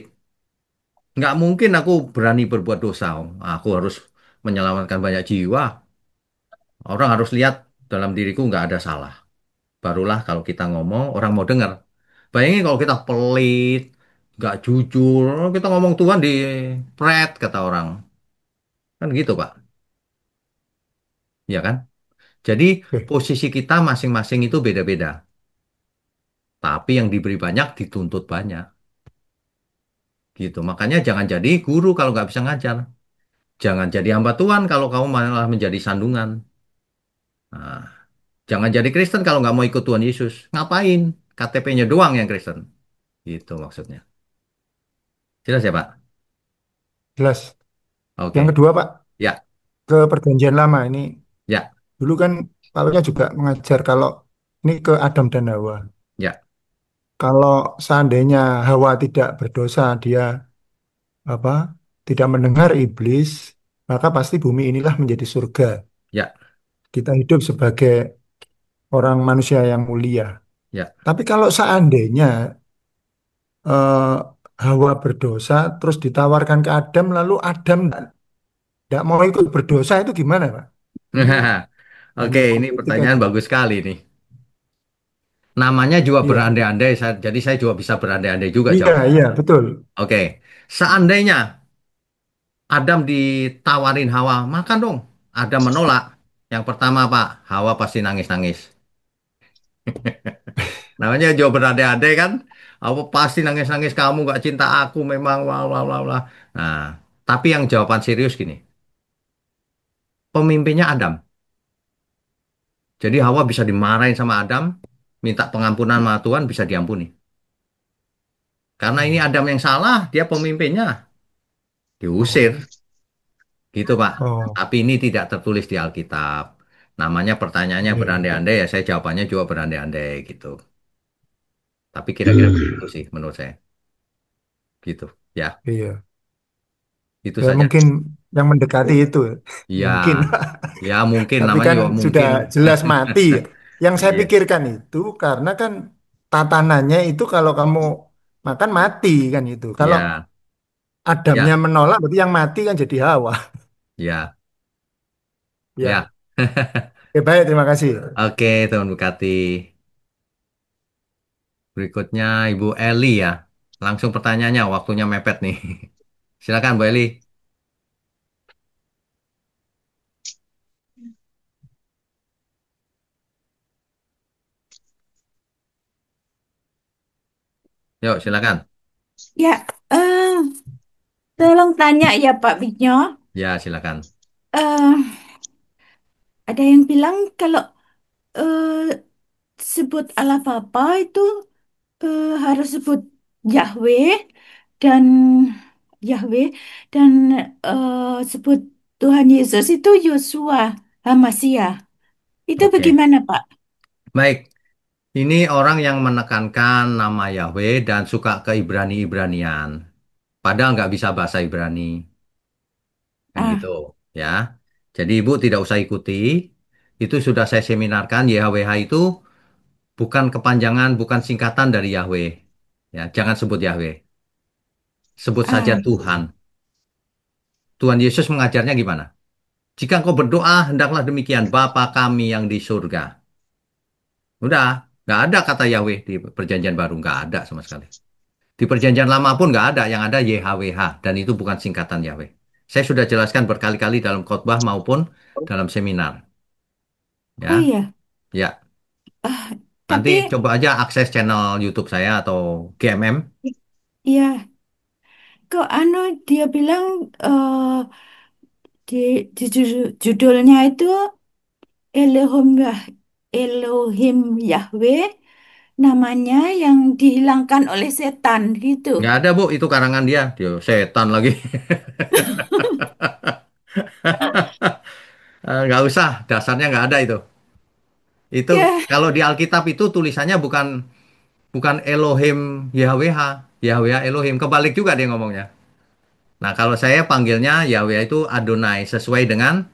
Nggak mungkin aku berani berbuat dosa. Aku harus menyelamatkan banyak jiwa. Orang harus lihat dalam diriku nggak ada salah. Barulah kalau kita ngomong, orang mau dengar. Bayangin kalau kita pelit, nggak jujur, kita ngomong Tuhan di pret, kata orang. Kan gitu, Pak. Ya kan? Jadi Oke, posisi kita masing-masing itu beda-beda. Tapi yang diberi banyak dituntut banyak. Gitu. Makanya jangan jadi guru kalau nggak bisa ngajar. Jangan jadi hamba Tuhan kalau kamu malah menjadi sandungan. Nah, jangan jadi Kristen kalau nggak mau ikut Tuhan Yesus. Ngapain? KTP-nya doang yang Kristen. Gitu maksudnya. Jelas ya, Pak? jelas. Yang Oke. kedua Pak, Ya, ke perjanjian lama ini ya, dulu kan Pak Wigno juga mengajar kalau ini ke Adam dan Hawa. ya. Kalau seandainya Hawa tidak berdosa, dia apa? Tidak mendengar iblis, maka pasti bumi inilah menjadi surga. Ya, Kita hidup sebagai orang manusia yang mulia. ya. Tapi kalau seandainya eh, Hawa berdosa, terus ditawarkan ke Adam, lalu Adam tidak mau ikut berdosa, itu gimana, Pak? Ini Oke, banyak ini politik pertanyaan aja. bagus sekali nih. Namanya juga Iya, berandai-andai, jadi saya juga bisa berandai-andai juga iya, jawabnya. iya, betul. Oke, seandainya Adam ditawarin Hawa, makan dong. Adam menolak. Yang pertama, Pak, Hawa pasti nangis-nangis. Namanya juga berandai-andai kan? Hawa pasti nangis-nangis, kamu gak cinta aku memang, bla bla bla bla. Nah, tapi yang jawaban serius gini, pemimpinnya Adam. Jadi Hawa bisa dimarahin sama Adam, minta pengampunan sama Tuhan, bisa diampuni. Karena ini Oh, Adam yang salah, dia pemimpinnya. oh, Diusir, gitu Pak. oh, Tapi ini tidak tertulis di Alkitab. Namanya pertanyaannya iya, berandai-andai, ya saya jawabannya juga berandai-andai gitu. Tapi kira-kira begitu Hmm. sih menurut saya. Gitu. Ya, iya. itu Ya saja. mungkin yang mendekati itu, Ya, mungkin. ya mungkin Tapi namanya kan juga sudah mungkin. jelas mati. Yang saya Iya, pikirkan itu karena kan tatanannya itu kalau kamu makan mati kan itu. Kalau ya, Adamnya ya, menolak, berarti yang mati kan jadi Hawa. ya, Ya, ya. oke, baik, terima kasih. Oke, teman Bukati. Berikutnya Ibu Eli ya. Langsung pertanyaannya, waktunya mepet nih. Silakan Bu Eli. Yuk, silakan. Ya, tolong tanya ya Pak Vigno. Ya, silakan. Eh, ada yang bilang kalau eh, sebut Allah Bapa itu harus sebut Yahweh dan Yahweh dan sebut Tuhan Yesus itu Yosua Hamasia. Itu Oke. bagaimana Pak? Baik. Ini orang yang menekankan nama Yahweh dan suka ke Ibrani-Ibranian. Padahal nggak bisa bahasa Ibrani. Kan gitu. Ah, Ya. Jadi Ibu tidak usah ikuti. Itu sudah saya seminarkan. YHWH itu bukan kepanjangan, bukan singkatan dari Yahweh. Ya, jangan sebut Yahweh. Sebut saja ah, Tuhan. Tuhan Yesus mengajarnya gimana? Jika engkau berdoa, hendaklah demikian. Bapa kami yang di surga. Udah, nggak ada kata Yahweh di perjanjian baru. Nggak ada sama sekali. Di perjanjian lama pun nggak ada. Yang ada YHWH. Dan itu bukan singkatan Yahweh. Saya sudah jelaskan berkali-kali dalam khotbah maupun dalam seminar. oh Ya, iya. ya. Ah, Nanti tapi coba aja akses channel YouTube saya atau GMM. ya kok dia bilang di judulnya itu Elohim Elohim Yahweh namanya yang dihilangkan oleh setan gitu. Nggak ada, Bu. Itu karangan dia. Dia setan lagi. Nggak usah. Dasarnya nggak ada itu. Itu Ya, kalau di Alkitab itu tulisannya bukan bukan Elohim YHWH. YHWH Elohim. Kebalik juga dia ngomongnya. Nah, kalau saya panggilnya Yahweh itu Adonai sesuai dengan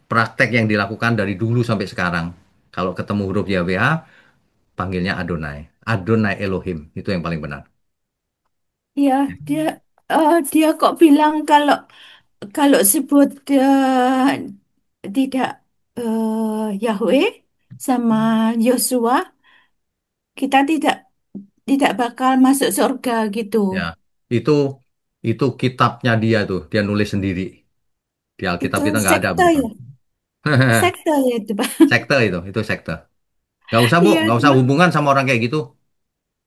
praktek yang dilakukan dari dulu sampai sekarang. Kalau ketemu huruf YHWH, panggilnya Adonai. Adonai Elohim. Itu yang paling benar. ya dia dia kok bilang kalau kalau sebut tidak Yahweh sama Yosua kita tidak bakal masuk surga gitu. Ya, itu itu kitabnya dia tuh, dia nulis sendiri. Di Alkitab Itu kita nggak ada sekte begitu. ya, sekte ya itu Pak. Sekte itu sekte. Nggak usah Bu, Iya, nggak usah hubungan sama orang kayak gitu.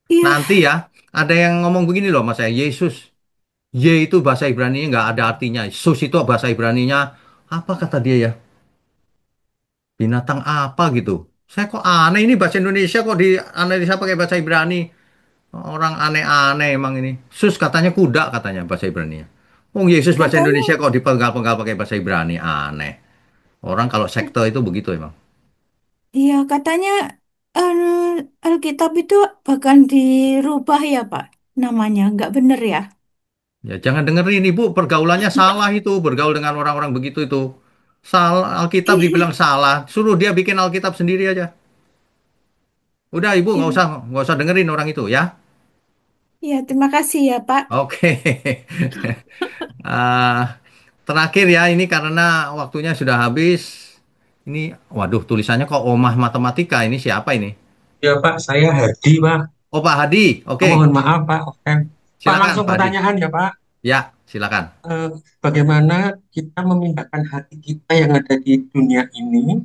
iya, Nanti ya, ada yang ngomong begini loh mas saya, Yesus. Y itu bahasa Ibrani nggak ada artinya. Sus itu bahasa Ibraninya apa kata dia ya? Binatang apa gitu. Saya kok aneh ini bahasa Indonesia kok dianalisa pakai bahasa Ibrani. Orang aneh-aneh emang ini. Sus katanya kuda katanya bahasa Ibrani. Oh Yesus bahasa katanya, Indonesia kok dipenggal-penggal pakai bahasa Ibrani. Aneh. Orang kalau sekte itu begitu emang. iya katanya anu, Alkitab itu bahkan dirubah ya Pak, namanya nggak bener ya? Ya, jangan dengerin Ibu, pergaulannya salah itu, bergaul dengan orang-orang begitu itu. Salah, Alkitab dibilang salah, suruh dia bikin Alkitab sendiri aja. Udah Ibu Ya, nggak usah dengerin orang itu ya. ya, terima kasih ya, Pak. Oke. Ah, terakhir ya ini karena waktunya sudah habis. Ini, waduh tulisannya kok Omah Matematika ini siapa ini? Ya Pak, saya Hadi Pak. Oh Pak Hadi, oke. Mohon maaf Pak. Oke. Pak Silakan langsung Pak Hadi. pertanyaan ya Pak. Ya, silakan. Eh, Bagaimana kita memindahkan hati kita yang ada di dunia ini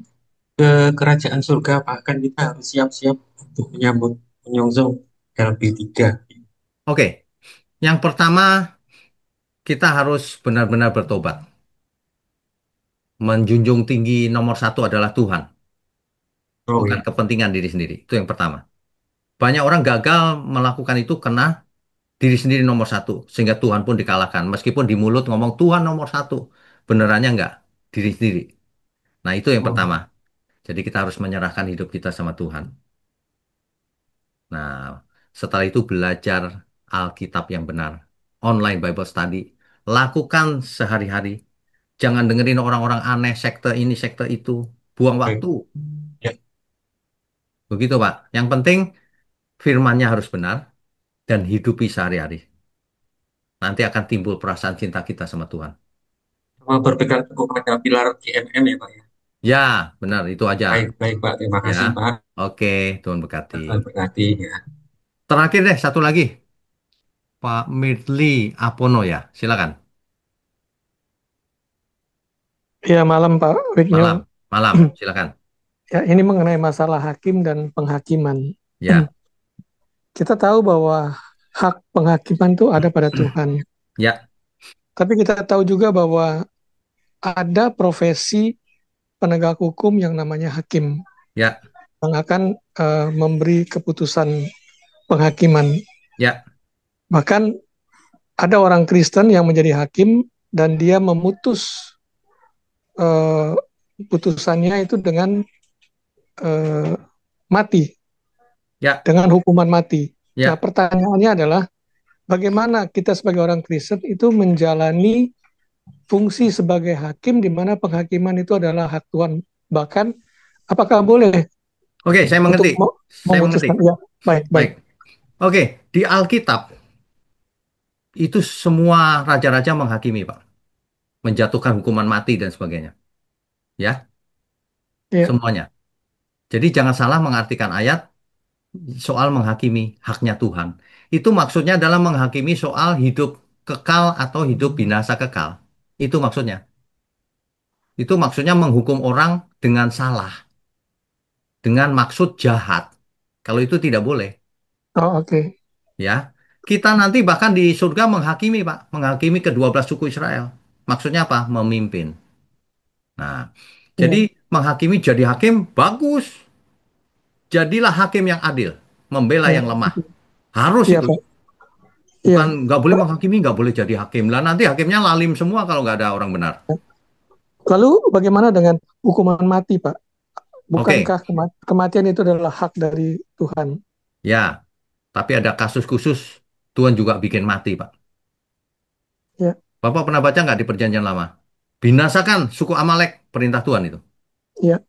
ke kerajaan surga Pak? Kan kita harus siap-siap untuk menyambut menyongsong LB3. Oke, yang pertama kita harus benar-benar bertobat. Menjunjung tinggi nomor satu adalah Tuhan, Oh bukan ya. kepentingan diri sendiri. Itu yang pertama. Banyak orang gagal melakukan itu karena diri sendiri nomor satu, sehingga Tuhan pun dikalahkan. Meskipun di mulut ngomong Tuhan nomor satu, benerannya enggak, diri sendiri. Nah, itu yang Oh, pertama. Jadi kita harus menyerahkan hidup kita sama Tuhan. Nah, setelah itu belajar Alkitab yang benar. Online Bible study. Lakukan sehari-hari. Jangan dengerin orang-orang aneh, sekte ini, sekte itu. Buang baik. waktu. Ya, Begitu, Pak. Yang penting firmannya harus benar dan hidupi sehari-hari. Nanti akan timbul perasaan cinta kita sama Tuhan. sama berpegang teguh pada pilar GMM ya Pak ya. Ya, benar. Itu aja. Baik, baik Pak. Terima Ya. kasih Pak. Oke, Tuhan berkati. Tuhan berkati ya. Terakhir deh, satu lagi. Pak Mirli Apono ya. Silakan. Ya, malam Pak Malam. Wigno. Malam. Silakan. Ya, ini mengenai masalah hakim dan penghakiman. Ya. Kita tahu bahwa hak penghakiman itu ada pada Tuhan. Ya. Tapi kita tahu juga bahwa ada profesi penegak hukum yang namanya hakim Ya. yang akan memberi keputusan penghakiman. Ya. Bahkan ada orang Kristen yang menjadi hakim dan dia memutus putusannya itu dengan mati, Ya. dengan hukuman mati. Ya. Nah, pertanyaannya adalah bagaimana kita sebagai orang Kristen itu menjalani fungsi sebagai hakim di mana penghakiman itu adalah hak Tuhan. Bahkan apakah boleh Oke, saya mengerti. Saya mengerti. memutuskan? Ya, baik, baik. Oke, di Alkitab itu semua raja-raja menghakimi, Pak. Menjatuhkan hukuman mati dan sebagainya. Ya, Ya. semuanya. Jadi jangan salah mengartikan ayat soal menghakimi haknya Tuhan. Itu maksudnya adalah menghakimi soal hidup kekal atau hidup binasa kekal. Itu maksudnya. Itu maksudnya menghukum orang dengan salah, dengan maksud jahat. Kalau itu tidak boleh, Oh, oke. ya. Kita nanti bahkan di surga menghakimi, Pak, menghakimi kedua belas suku Israel. Maksudnya apa? Memimpin. Nah, jadi Ya. menghakimi jadi hakim bagus. Jadilah hakim yang adil, membela Ya. yang lemah. Harus Ya, itu. Pak. Bukan Ya. nggak boleh menghakimi, nggak boleh jadi hakim. Lah nanti hakimnya lalim semua kalau nggak ada orang benar. Lalu bagaimana dengan hukuman mati, Pak? Oke, Bukankah kematian itu adalah hak dari Tuhan? ya. Tapi ada kasus khusus Tuhan juga bikin mati, Pak. Ya. Bapak pernah baca nggak di Perjanjian Lama? Binasakan suku Amalek, perintah Tuhan itu. Ya.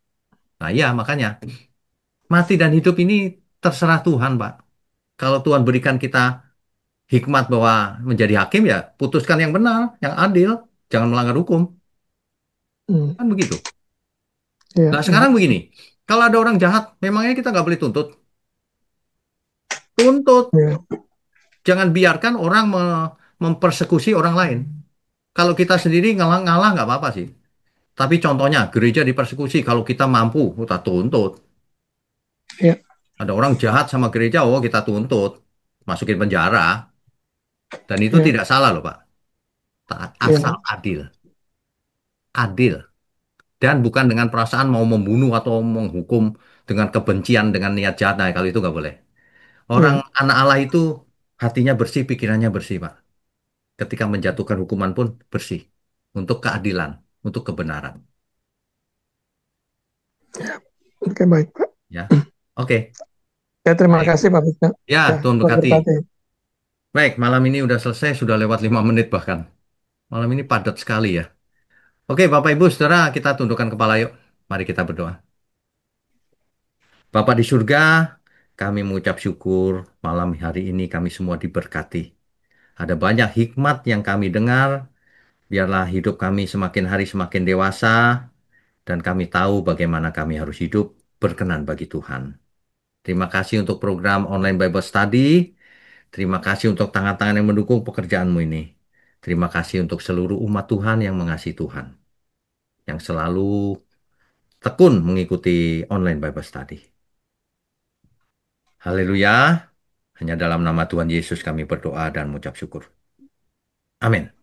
Nah, iya makanya mati dan hidup ini terserah Tuhan, Pak. Kalau Tuhan berikan kita hikmat bahwa menjadi hakim ya putuskan yang benar, yang adil, jangan melanggar hukum. Hmm. Kan begitu. Ya. Nah, sekarang begini, kalau ada orang jahat, memangnya kita nggak boleh tuntut? Tuntut. Ya. Jangan biarkan orang mempersekusi orang lain. Kalau kita sendiri ngalah-ngalah nggak apa-apa sih. Tapi contohnya gereja dipersekusi, kalau kita mampu, kita tuntut. Ya. Ada orang jahat sama gereja, oh kita tuntut, masukin penjara. Dan itu Ya. tidak salah loh Pak. Asal Ya. adil. Adil. Dan bukan dengan perasaan mau membunuh atau menghukum dengan kebencian, dengan niat jahat. Nah, kalau itu nggak boleh. Orang Ya. anak Allah itu hatinya bersih, pikirannya bersih, Pak. Ketika menjatuhkan hukuman pun bersih. Untuk keadilan, untuk kebenaran. Oke, baik, Pak. Ya, oke. Ya, terima Baik. kasih, Pak Bika. Ya, Tuhan Tuhan berkati. berkati. Baik, malam ini udah selesai, sudah lewat 5 menit bahkan. Malam ini padat sekali ya. Oke, Bapak Ibu, Saudara, kita tundukkan kepala yuk. Mari kita berdoa. Bapa di surga, kami mengucap syukur malam hari ini kami semua diberkati. Ada banyak hikmat yang kami dengar, biarlah hidup kami semakin hari semakin dewasa, dan kami tahu bagaimana kami harus hidup berkenan bagi Tuhan. Terima kasih untuk program online Bible Study. Terima kasih untuk tangan-tangan yang mendukung pekerjaanmu ini. Terima kasih untuk seluruh umat Tuhan yang mengasihi Tuhan, yang selalu tekun mengikuti online Bible Study. Haleluya. Hanya dalam nama Tuhan Yesus kami berdoa dan mengucap syukur. Amin.